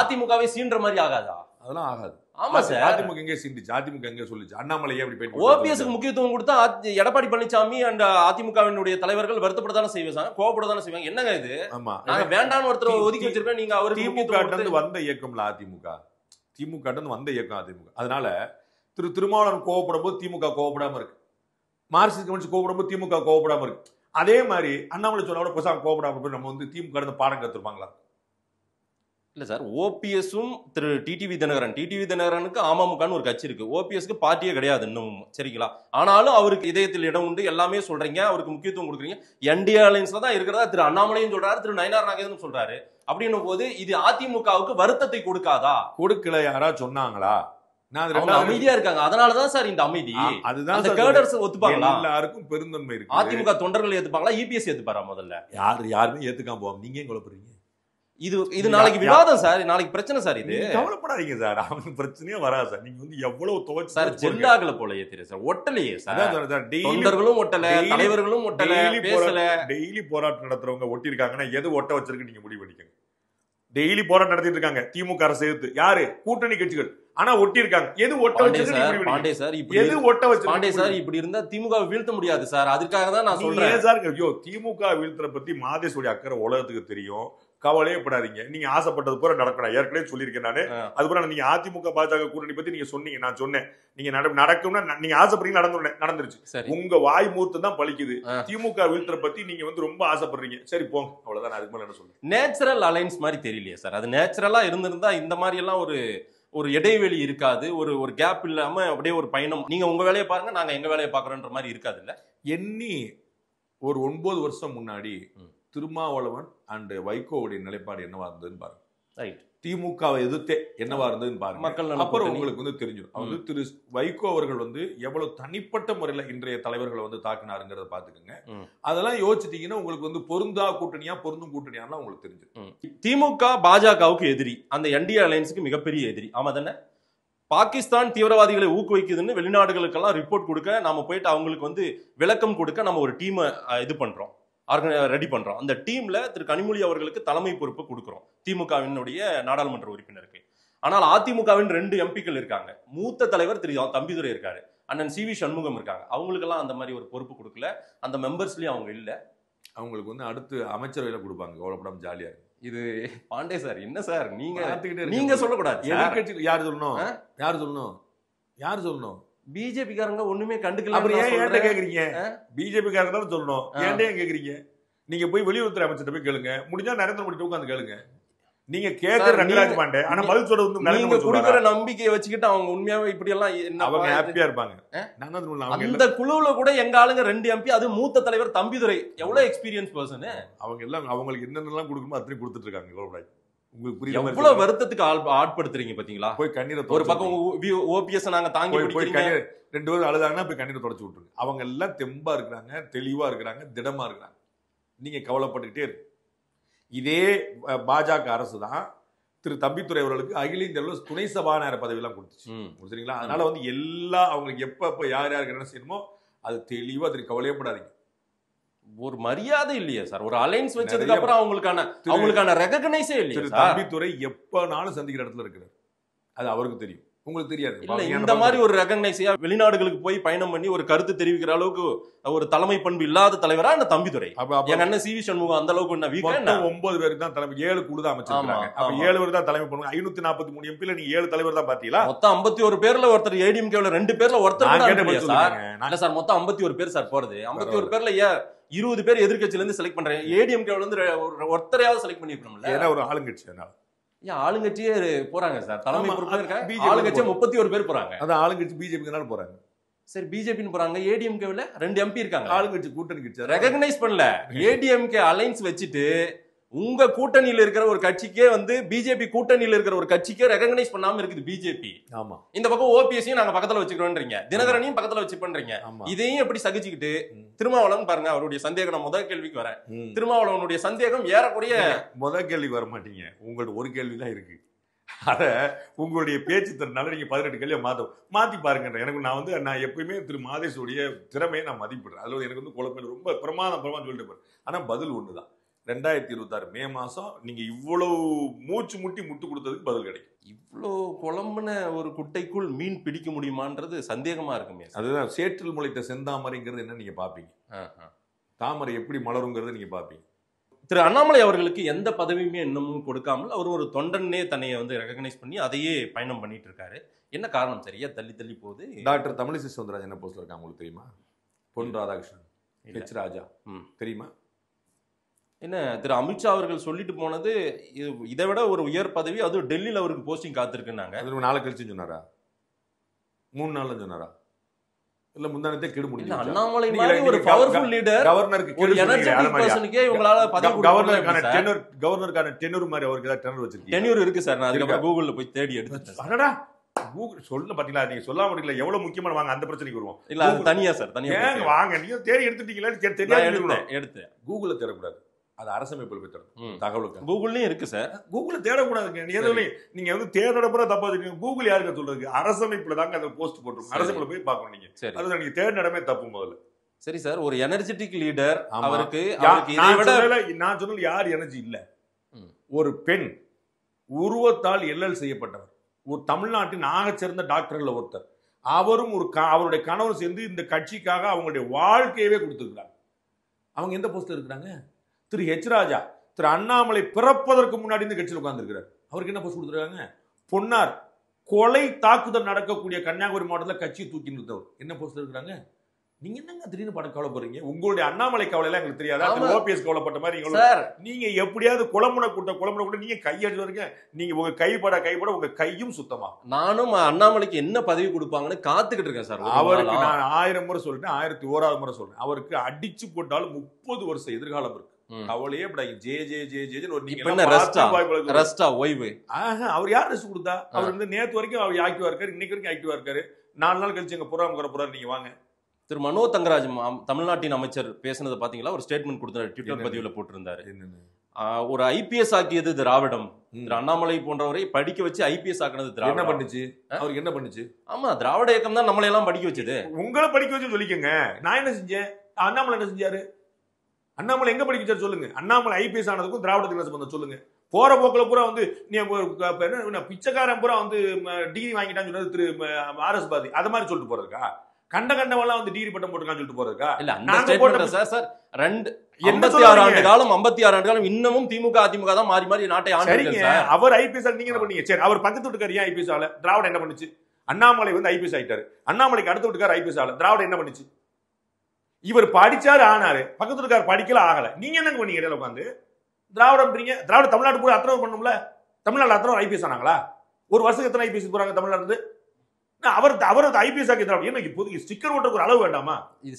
அதிமுகவை சீன்ற மாதிரி ஆகாதா? அதெல்லாம் ஆகாது. ஆமா சார், அதிமுக எங்க சிந்திச்சு, அதிமுக எங்க சொல்லிச்சு, அண்ணாமலை அப்படி போயிட்டு ஓபிஎஸ்க்கு முக்கியத்துவம் கொடுத்தா எடப்பாடி பழனிசாமி அண்ட் அதிமுகவினுடைய தலைவர்கள் வருத்தப்படத்தானே செய்வாங்க, கோவப்படத்தானே செய்வாங்க. என்னங்க இது? நாங்க வேண்டான்னு ஒருத்தர் ஒதுக்கி வச்சிருக்கேன், நீங்க அவருக்கு திமுக வந்த இயக்கம்ல திமுக வந்த இயக்கம் அதிமுக. அதனால திருமாவளவன் கோவப்படும் போது திமுக கோவப்படாம இருக்கு, மார்க்சிஸ்ட் கம்யூனிஸ்ட் கோவப்படும் போது திமுக கோவப்படாம இருக்கு. அதே மாதிரி அண்ணாமலை சொன்னா கூட பேசாம கோபப்படாம நம்ம வந்து திமுக இருந்து பாடம் கத்துருப்பாங்களா? இல்ல சார், ஓபிஎஸும் திரு டிடிவி தினகரனுக்கு அமமுகன்னு ஒரு கட்சி இருக்கு, ஓபிஎஸ்க்கு பார்ட்டியே கிடையாது இன்னும், சரிங்களா? ஆனாலும் அவருக்கு இதயத்தில் இடம் உண்டு, எல்லாமே சொல்றீங்க, அவருக்கு முக்கியத்துவம் கொடுக்குறீங்க. என்டிஏ அலைன்ஸ்ல தான் இருக்கிறதா திரு அண்ணாமலையும் சொல்றாரு, திரு நயினார் நாகேந்திரனும் சொல்றாரு. அப்படின்னும் போது இது அதிமுகவுக்கு வருத்தத்தை கொடுக்காதா? கொடுக்கல. யாரா சொன்னாங்களா? அமைதியா இருக்காங்க, அதனாலதான் சார் இந்த அமைதி. அதுதான் ஒத்துப்பாங்களா? எல்லாருக்கும் பெருந்தன்மை இருக்கு. அதிமுக தொண்டர்கள் ஏத்துப்பாங்களா? இபிஎஸ் ஏத்துப்பாரா? முதல்ல யாருமே ஏத்துக்காம போவாங்க. நீங்க குழப்பறீங்க. இது நாளைக்கு விவாதம் சார், நாளைக்கு பிரச்சனை சார். இது கவலைப்படாதீங்க சார், அவங்க பிரச்சனையே வராது சார். நீங்க வந்து எவ்வளவு துவச்சு சார் ஜெல்லாகல போல ஏத்திரு சார், ஒட்டலையே சார். தொண்டர்களும் ஒட்டல, தலைவர்களும் ஒட்டல, பேசல. டெய்லி போராட்டம் நடத்துறவங்க ஒட்டி இருக்காங்கன்னா எது ஒட்ட வச்சிருக்கு நீங்க முடிவு பண்ணிக்கங்க. டெய்லி போராட்டம் நடத்திட்டு இருக்காங்க திமுக அரசு எதிர்த்து. யாரு? கூட்டணி கட்சிகள். ஆனா ஒட்டி இருக்காங்க. எது ஒட்ட வச்சிருக்கு? பாண்டே சார், எது ஒட்ட வச்சிருக்கு? பாண்டே சார், இப்படி இருந்தா திமுக வீழ்த்த முடியாது சார். அதுக்காக தான் நான் சொல்றேன் சார். ஐயோ, திமுக வீழ்த்துற பத்தி மாதேஷோட அக்கறை உலகத்துக்கு தெரியும். கவலையே படாதீங்க. நீங்க ஆசைப்பட்டது பூரா நடக்கணும். ஏற்கனவே சொல்லியிருக்கேன் நானு. அது பூரா நீங்க அதிமுக பாஜக கூட்டணி பத்தி நீங்க சொன்னீங்க, நான் சொன்னேன். நீங்க நடக்கும்னா நீங்க ஆசைப்படுறீங்க, நடந்துருச்சு. உங்க வாய் மூர்த்தம் தான் பலிக்குது. திமுக வீழ்த்துற பத்தி நீங்க வந்து ரொம்ப ஆசைப்படுறீங்க. சரி போங்க, அவ்வளவுதான். அதுக்கு மேல என்ன சொல்றேன்? நேச்சுரல் அலைன்ஸ் மாதிரி தெரியலையே சார். அது நேச்சுரலா இருந்திருந்தா இந்த மாதிரி எல்லாம் ஒரு இடைவெளி இருக்காது, ஒரு கேப் இல்லாம அப்படியே ஒரு பயணம். நீங்க உங்க வேலையை பாருங்க, நாங்க எங்க வேலையை பாக்குறோன்ற மாதிரி இருக்காது. இல்ல எண்ணி ஒரு 9 வருஷம் முன்னாடி திருமாவளவன் அண்ட் வைகோவுடைய நிலைப்பாடு என்னவா இருந்ததுன்னு பாருங்க. திமுகவை எதிர்த்தே என்னவா இருந்ததுன்னு பாருங்க. மக்கள் அப்புறம் உங்களுக்கு வந்து தெரிஞ்சிடும். வந்து திரு வைகோ அவர்கள் வந்து எவ்வளவு தனிப்பட்ட முறையில இன்றைய தலைவர்களை வந்து தாக்குனாருங்கிறத பாத்துக்கோங்க. அதெல்லாம் யோசிச்சிட்டீங்கன்னா உங்களுக்கு வந்து பொருந்தா கூட்டணியா பொருந்தும் கூட்டணியாலாம் உங்களுக்கு தெரிஞ்சிடும். திமுக பாஜகவுக்கு எதிரி, அந்த என்டிஏ அலையன்ஸுக்கு மிகப்பெரிய எதிரி. ஆமா தானே? பாகிஸ்தான் தீவிரவாதிகளை ஊக்குவிக்குதுன்னு வெளிநாடுகளுக்கெல்லாம் ரிப்போர்ட் கொடுக்க, நாம போயிட்டு அவங்களுக்கு வந்து விளக்கம் கொடுக்க நம்ம ஒரு டீமை இது பண்றோம், ரெடி பண்றோம். அந்த டீம்ல திரு கனிமொழி அவர்களுக்கு தலைமை பொறுப்பு கொடுக்கிறோம், திமுகவினுடைய நாடாளுமன்ற உறுப்பினருக்கு. ஆனால் அதிமுகவின் 2 எம்பிக்கள் இருக்காங்க. மூத்த தலைவர் திரு தம்பிதுரை இருக்காரு, அண்ணன் சிவி சண்முகம் இருக்காங்க. அவங்களுக்கு எல்லாம் அந்த மாதிரி ஒரு பொறுப்பு கொடுக்கல. அந்த மெம்பர்ஸ்லயும் அவங்க இல்ல. அவங்களுக்கு வந்து அடுத்து அமைச்சரவையில கொடுப்பாங்க. கவலைப்படாம ஜாலியா இருக்கு. இது பாண்டே சார், என்ன சார் நீங்க சொல்லக்கூடாது. யாரு சொல்லணும்? யாரு சொல்லணும்? யாரு சொல்லணும்? பிஜேபி காரங்க ஒண்ணுமே கண்டுக்கல. கேக்குறீங்க? பிஜேபி காரங்க தான் சொல்லணும். ஏன்டே கேக்குறீங்க? நீங்க போய் வெளியுறவுத்துறை அமைச்சர் போய் கேளுங்க. முடிஞ்சா நரேந்திர மோடி உட்கார்ந்து கேளுங்க. நீங்க கேக்குற ரங்கராஜ் பாண்டே, ஆனா பதில் சொல்றது வந்து நீங்க குடுக்குற நம்பிக்கையை வச்சுக்கிட்டு அவங்க உண்மையாவே இப்படி எல்லாம் அவங்க ஹாப்பியா இருப்பாங்க. அந்த குழுவுல கூட எங்க ஆளுங்க 2 எம்பி, அது மூத்த தலைவர் தம்பிதுரை, எவ்வளவு எக்ஸ்பீரியன்ஸ் பர்சன். அவங்க எல்லாம் அவங்களுக்கு என்னென்னலாம் கொடுக்கணுமோ அத்தனை கொடுத்துட்டு இருக்காங்க. உங்களுக்கு புரியுது? எவ்வளவு வருத்தத்துக்கு ஆட்படுத்துறீங்க பாத்தீங்களா? போய் கண்ணீரை ஒரு பக்கம் ஓபிஎஸ் நாங்க தாங்கி போய் கண்ணீர் 2 பேரும் அழுதாங்கன்னா போய் கண்ணீரை தொடச்சு விட்டுருங்க. அவங்க எல்லாம் தெம்பா இருக்கிறாங்க, தெளிவா இருக்கிறாங்க, திடமா இருக்கிறாங்க. நீங்க கவலைப்பட்டுக்கிட்டே இருக்கு. இதே பாஜக அரசு தான் திரு தம்பித்துறை அவர்களுக்கு அகில இந்திய அளவில் துணை சபாநாயகர் பதவி எல்லாம் கொடுத்துச்சு. சரிங்களா? அதனால வந்து எல்லா அவங்களுக்கு எப்ப யாருக்கு என்ன செய்யணுமோ அது தெளிவா கவலையப்படாதீங்க. ஒரு மரியாதை இல்லையா சார்? ஒரு அலைன்ஸ் வச்சதுக்கு அப்புறம் அவங்களுக்கான ரெகக்னைஸே இல்லையா? திரு தம்பித்துறை எப்பனாலும் சந்திக்கிற இடத்துல இருக்கிறார். அது அவருக்கு தெரியும், உங்களுக்கு தெரியாது. இல்ல, இந்த மாதிரி ஒரு ரெகக்னைஸையா வெளிநாடுகளுக்கு போய் பயணம் பண்ணி ஒரு கருத்து தெரிவிக்கிற அளவுக்கு ஒரு தலைமை பண்பு இல்லாத தலைவரா இந்த தம்பிதுரை? எங்க அண்ணன் சிவி சண்முகம் அந்த அளவுக்கு 9 பேருக்கு தான் தலைமை, 7 குழு தான் அமைச்சிருக்காங்க. அப்ப 7 பேர் தான் தலைமை பண்ணுவாங்க. 543 எம்பில நீங்க 7 தலைவர் தான் பாத்தீங்களா? மொத்தம் 51 பேர்ல ஒருத்தர் ஏடிஎம்கேல 2 பேர்ல ஒருத்தர் சார். மொத்தம் 51 பேர் சார் போறது. 51 பேர்ல 20 பேர் எதிர்கட்சியில இருந்து செலக்ட் பண்றேன். ஏடிஎம்கேல இருந்து ஒருத்தரையாவது செலக்ட் பண்ணிருக்கணும்ல. ஏன்னா ஒரு ஆளுங்கட்சி, அதனால ஆளுங்கட்சியே போறாங்க சார். தலைமை பொறுப்பு இருக்காங்க. ஆளுங்கட்சியே 31 பேர் போறாங்க. அதான் ஆளுங்கட்சி பிஜேபினால போறாங்க. சரி, பிஜேபின்னு போறாங்க. ஏடிஎம்கேல 2 எம்பி இருக்காங்க. ஆளுங்கட்சி கூட்டணி கட்சி ரெகக்னைஸ் பண்ணல. ஏடிஎம்கே அலைன்ஸ் வச்சுட்டு உங்க கூட்டணியில இருக்கிற ஒரு கட்சிக்கே வந்து பிஜேபி கூட்டணியில இருக்கிற ஒரு கட்சிக்கே ரெகக்னைஸ் பண்ணாம இருக்குது பிஜேபி. ஆமா. இந்த பக்கம் ஓபிஎஸ்ஸையும் நாங்க பக்கத்துல வச்சுக்கிறோம்ன்றீங்க, தினகரனையும் பக்கத்துல வச்சு பண்றீங்க. இதையும் எப்படி சகிச்சுக்கிட்டு திருமாவளவன் பாருங்க, அவருடைய சந்தேகம். நான் முதல் கேள்விக்கு வரேன். திருமாவளவனுடைய சந்தேகம் ஏறக்குறைய முதல் கேள்விக்கு வர மாட்டீங்க. உங்களோட ஒரு கேள்விதான் இருக்கு. அத உங்களுடைய பேச்சு திறனால நீங்க 18 கேள்வியை மாத்தி பாருங்க. எனக்கு நான் எப்பயுமே திரு மாதேஷுடைய திறமையை நான் மதிப்பிடுறேன். அதுல எனக்கு வந்து குழப்பம் ரொம்ப பிரமாதம் சொல்லிட்டு போறேன். ஆனா பதில் ஒண்ணுதான். 2026 மே மாசம் நீங்க இவ்வளவு மூச்சு முட்டு கொடுத்ததுக்கு பதில் கிடைக்கும். இவ்வளவு குழம்புன ஒரு குட்டைக்குள் மீன் பிடிக்க முடியுமான்றது சந்தேகமா இருக்குமே. அதுதான் சேற்றில் முளைத்த செந்தாமரைங்கிறது என்ன நீங்க பாப்பீங்க. தாமரை எப்படி மலருங்கிறது நீங்க பாப்பீங்க. திரு அண்ணாமலை அவர்களுக்கு எந்த பதவியுமே இன்னமும் கொடுக்காமல் அவர் ஒரு தொண்டனே தன்னையை வந்து ரெகக்னைஸ் பண்ணி அதையே பயணம் பண்ணிட்டு இருக்காரு. என்ன காரணம்? சரியா தள்ளி போகுது. டாக்டர் தமிழிசை சவுந்தரராஜன் என்ன போஸ்ட்ல இருக்காங்க உங்களுக்கு தெரியுமா? பொன் ராதாகிருஷ்ணன் ஹெச் ராஜா தெரியுமா? என்ன திரு அமித்ஷா அவர்கள் சொல்லிட்டு போனது இதை விட ஒரு உயர் பதவி, அது டெல்லியில அவருக்கு போஸ்டிங் காத்திருக்குன்னாங்க. அது 4 கழிச்சு சொன்னாரா? 3 நாள்ல சொன்னாரா? இல்ல முந்தானத்தே கெடு முடிஞ்சு. அண்ணாமலை மாதிரி ஒரு பவர்ஃபுல் லீடர், கவர்னருக்கு ஒரு எனர்ஜெட்டிக் பர்சனுக்கே இவங்களால பதவி கவர்னருக்கான டெனூர் மாதிரி அவருக்கு ஏதாவது டெனூர் வச்சிருக்கீங்க? டெனூர் இருக்கு சார். நான் அதுக்கப்புறம் கூகுள்ல போய் தேடி எடுத்துட்டேன். அடடா, கூகுள் சொல்ல பாத்தீங்களா? நீங்க சொல்லாம முடியல எவ்வளவு முக்கியமான. வாங்க அந்த பிரச்சனைக்கு வருவோம். இல்ல அது தனியா சார், தனியா வாங்க. நீங்க தேடி எடுத்துட்டீங்களா? தெரியாது. எடுத்து கூகுள்ல தேடக்கூடாது, அது அரசமைப்புல போய் தேடணும். தகவலுக்கு கூகுள்லயும் இருக்கு சார். கூகுள்ல தேடக்கூடாதுங்க. நீங்க வந்து தேடப்பட தப்பா வச்சிருக்கீங்க. கூகுள் யாருக்கு சொல்றதுக்கு? அரசமைப்புல தாங்க அந்த போஸ்ட் போட்டுருக்கோம். அரசமைப்புல போய் பார்க்கணும் நீங்க. அதுதான் நீங்க தேடின இடமே தப்பு முதல்ல. சரி சார், ஒரு எனர்ஜெட்டிக் லீடர் அவருக்கு நான் சொன்னது யார் எனர்ஜி இல்ல, ஒரு பெண் உருவத்தால் எல்லல் செய்யப்பட்டவர், ஒரு தமிழ்நாட்டின் ஆக சிறந்த டாக்டர்கள் ஒருத்தர். அவரும் அவருடைய கணவர் சேர்ந்து இந்த கட்சிக்காக அவங்களுடைய வாழ்க்கையவே கொடுத்துருக்காங்க. அவங்க எந்த போஸ்ட்ல இருக்கிறாங்க? திரு ஹெச் ராஜா, திரு அண்ணாமலை பிறப்பதற்கு முன்னாடி இந்த கட்சியில் உட்கார்ந்துருக்கிறார். அவருக்கு என்ன போஸ்ட் கொடுத்துருக்காங்க? பொன்னார் கொலை தாக்குதல் நடக்கக்கூடிய கன்னியாகுமரி மாவட்டத்தில் கட்சியை தூக்கி நிறுத்தவர். என்ன போஸ்ட்ல இருக்கிறாங்க? நீங்க என்னங்க திடீர்னு படம் கவலைப்படுறீங்க? உங்களுடைய அண்ணாமலை கவலை எல்லாம் எங்களுக்கு தெரியாதா? ஓபிஎஸ் கவலைப்பட்ட மாதிரி நீங்க எப்படியாவது குழம்புன கூட்ட நீங்க கையெழுத்து வரீங்க. நீங்க உங்க கைப்பட உங்க கையும் சுத்தமா. நானும் அண்ணாமலைக்கு என்ன பதவி கொடுப்பாங்கன்னு காத்துக்கிட்டு இருக்கேன் சார். அவருக்கு நான் 1000 முறை சொல்லிட்டேன், 1001வது முறை சொல்றேன். அவருக்கு அடிச்சு போட்டாலும் 30 வருஷம் எதிர்காலம் இருக்கு. அவளையே அவர் யார் ரெஸ்ட் கொடுத்தா? அவர் வந்து நேத்து வரைக்கும் அவர் ஆக்டிவா இருக்காரு, இன்னைக்கு வரைக்கும் ஆக்டிவா இருக்காரு. 4 நாள் கழிச்சு எங்க போறாரு. நீங்க வாங்க. திரு மனோ தங்கராஜ் தமிழ்நாட்டின் அமைச்சர் பேசினதை பாத்தீங்களா? ஒரு ஸ்டேட்மெண்ட் கொடுத்தாரு, ட்விட்டர் பதிவுல போட்டிருந்தாரு. ஒரு ஐபிஎஸ் ஆக்கியது திராவிடம், திரு அண்ணாமலை போன்றவரை படிக்க வச்சு ஐபிஎஸ் ஆக்கினது திராவிடம். என்ன பண்ணுச்சு அவருக்கு? என்ன பண்ணுச்சு? ஆமா, திராவிட இயக்கம் தான் நம்மளை எல்லாம் படிக்க வச்சது. உங்களை படிக்க வச்சு சொல்லிக்கங்க. நான் என்ன செஞ்சேன்? அண்ணாமலை என்ன செஞ்சாரு? அண்ணாமலை எங்க படிக்க சொல்லுங்க. அண்ணாமலை ஐபிஎஸ் ஆனதுக்கும் திராவிடத்துக்கு சம்பந்தம் சொல்லுங்க. போற போக்குல பூரா வந்து நீ பிச்சைக்காரன் பூரா வந்து டிகிரி வாங்கிட்டான்னு சொன்னது திரு ஆர்எஸ் பாதி. அது மாதிரி சொல்லிட்டு போறதுக்கா? கண்டவெல்லாம் வந்து டிகிரி பட்டம் போட்டுருக்கான்னு சொல்லிட்டு போறதுக்கா? இல்ல, நாங்க போட்ட சார் 56 ஆண்டு காலம் இன்னமும் திமுக அதிமுக தான் மாறி மாறி நாட்டை ஆண்டுங்க. அவர் ஐபிஎஸ் நீங்க என்ன பண்ணீங்க? சரி, அவர் பக்கத்து வீட்டுக்கார் ஏன் ஐபிஎஸ் ஆல? திராவிடம் என்ன பண்ணுச்சு? அண்ணாமலை வந்து ஐபிஎஸ் ஆயிட்டாரு, அண்ணாமலைக்கு அடுத்த வீட்டுக்கார் ஐபிஎஸ் ஆல. திராவிடம் என்ன பண்ணுச்சு? இவர் படிச்சாரு, ஆனாரு, பக்கத்து வீட்டுக்கார் படிக்கல, ஆகல. நீங்க என்ன பண்ணீங்க? இடையில உட்காந்து திராவிடம் திராவிட தமிழ்நாடு பூரா அத்தனை பண்ணும்ல. தமிழ்நாடு அத்தனை ஐபிஎஸ் ஆனாங்களா? ஒரு வருஷத்துக்கு எத்தனை ஐபிஎஸ் போறாங்க தமிழ்நாடு இருந்து? அவர் ஐபிஎஸ் ஆக்கி திராவிடம். ஏன்னா இப்போது ஸ்டிக்கர் ஓட்டுக்கு ஒரு அளவு வேண்டாமா?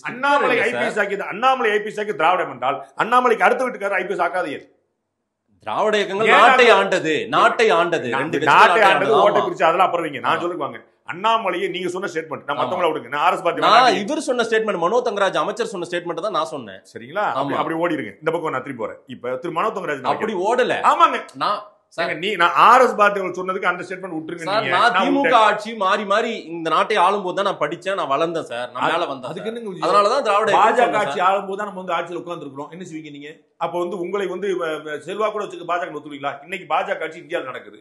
அண்ணாமலை ஐபிஎஸ் ஆக்கி, அண்ணாமலை ஐபிஎஸ் ஆக்கி திராவிடம் என்றால் அண்ணாமலைக்கு அடுத்த வீட்டுக்காரர் ஐபிஎஸ் ஆக்காதே. திராவிட இயக்கங்கள் நாட்டை ஆண்டது, நாட்டை ஆண்டது, ஓட்டை பிரிச்சு அதெல்லாம் அப்புறம் நான் சொல்லுவாங்க. அண்ணாமலையே நீங்க சொன்ன ஸ்டேட்மெண்ட் நான் மத்தவங்கள விடுங்க. நான் ஆர்எஸ் பாத்தி இவர் சொன்ன ஸ்டேட்மெண்ட், மனோ தங்கராஜ் அமைச்சர் சொன்ன ஸ்டேட்மெண்ட் தான் நான் சொன்னேன். சரிங்களா? அப்படி ஓடிடுங்க. இந்த பக்கம் நான் திருப்பி போறேன். இப்ப திரு மனோ தங்கராஜ் அப்படி ஓடல. ஆமாங்க, நான் ஆர்எஸ் பாத்தி சொன்னதுக்கு அந்த ஸ்டேட்மெண்ட் விட்டுருங்க. நான் திமுக ஆட்சி மாறி மாறி இந்த நாட்டை ஆளும் போது தான் நான் படிச்சேன், நான் வளர்ந்தேன் சார், நான் மேல வந்தேன். அதுக்கு என்ன? அதனாலதான் திராவிட பாஜக ஆட்சி ஆளும் போது தான் நம்ம வந்து ஆட்சியில் உட்கார்ந்து இருக்கிறோம். என்ன செய்வீங்க நீங்க? அப்ப வந்து உங்களை வந்து செல்வா கூட வச்சுக்க பாஜக ஒத்துக்குவீங்களா? இன்னைக்கு பாஜக ஆட்சி இந்தியாவில் நடக்குது.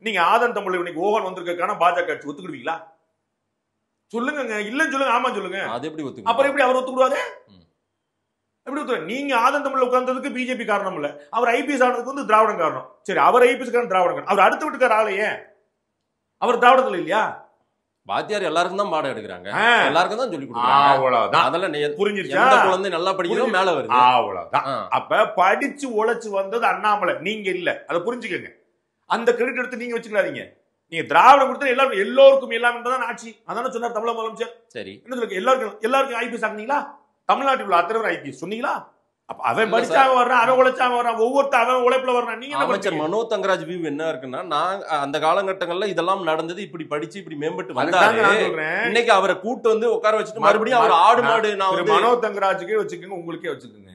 நீங்க ஆதன் தமிழ் இன்னைக்கு ஓகன் வந்திருக்கான பாஜக ஆட்சி ஒத்துக்கிடுவீங்களா? சொல்லுங்க. இல்லன்னு சொல்லுங்க, ஆமா சொல்லுங்க. அது எப்படி ஒத்துக்கு? அப்புறம் எப்படி அவர் ஒத்துக்கிடுவாரு? எப்படி ஒத்துக்க? நீங்க ஆதன் தமிழ்ல உட்கார்ந்ததுக்கு பிஜேபி காரணம் இல்ல, அவர் ஐபிஎஸ் ஆனதுக்கு வந்து திராவிடம் காரணம். சரி, அவர் ஐபிஎஸ் காரணம், திராவிடம் காரணம். அவர் அடுத்த வீட்டுக்கார ஆளையே அவர் திராவிடத்துல இல்லையா? வாத்தியார் எல்லாருக்கும் தான் பாடம் எடுக்கிறாங்க, எல்லாருக்கும் தான் சொல்லி கொடுக்குறாங்க. அவ்வளவுதான். அதெல்லாம் புரிஞ்சிருச்சா? குழந்தை நல்லா படிக்கிறோம், மேல வருது. அவ்வளவுதான். அப்ப படிச்சு உழைச்சு வந்தது அண்ணாமலை, நீங்க இல்ல. அதை புரிஞ்சுக்கங்க. அந்த கிரெடிட் எடுத்து நீங்க வச்சுக்காதீங்க. நீங்க திராவிடம் கொடுத்தா எல்லாரும் எல்லோருக்கும் எல்லாம் என்றதான் ஆட்சி. அதான சொன்னார் தமிழக முதலமைச்சர். சரி, என்ன சொல்லுங்க? எல்லாருக்கும் ஐபிஎஸ் ஆக்குனீங்களா? தமிழ்நாட்டில் உள்ள அத்தனை ஐபிஎஸ் சொன்னீங்களா? அப்ப அவன் படிச்சாங்க வர்றான், அவன் உழைச்சாங்க வர்றான், ஒவ்வொருத்தர் அவன் உழைப்புல வர்றான். நீங்க அமைச்சர் மனோ தங்கராஜ் வியூ என்ன இருக்குன்னா, நான் அந்த காலகட்டங்கள்ல இதெல்லாம் நடந்தது, இப்படி படிச்சு இப்படி மேம்பட்டு வந்தாரு. இன்னைக்கு அவரை கூட்டு வந்து உட்கார வச்சுட்டு மறுபடியும் அவர் ஆடு மாடு. நான் மனோ தங்கராஜுக்கே வச்சுக்கோங்க, உங்களுக்கே வச்சுக்கோங்க.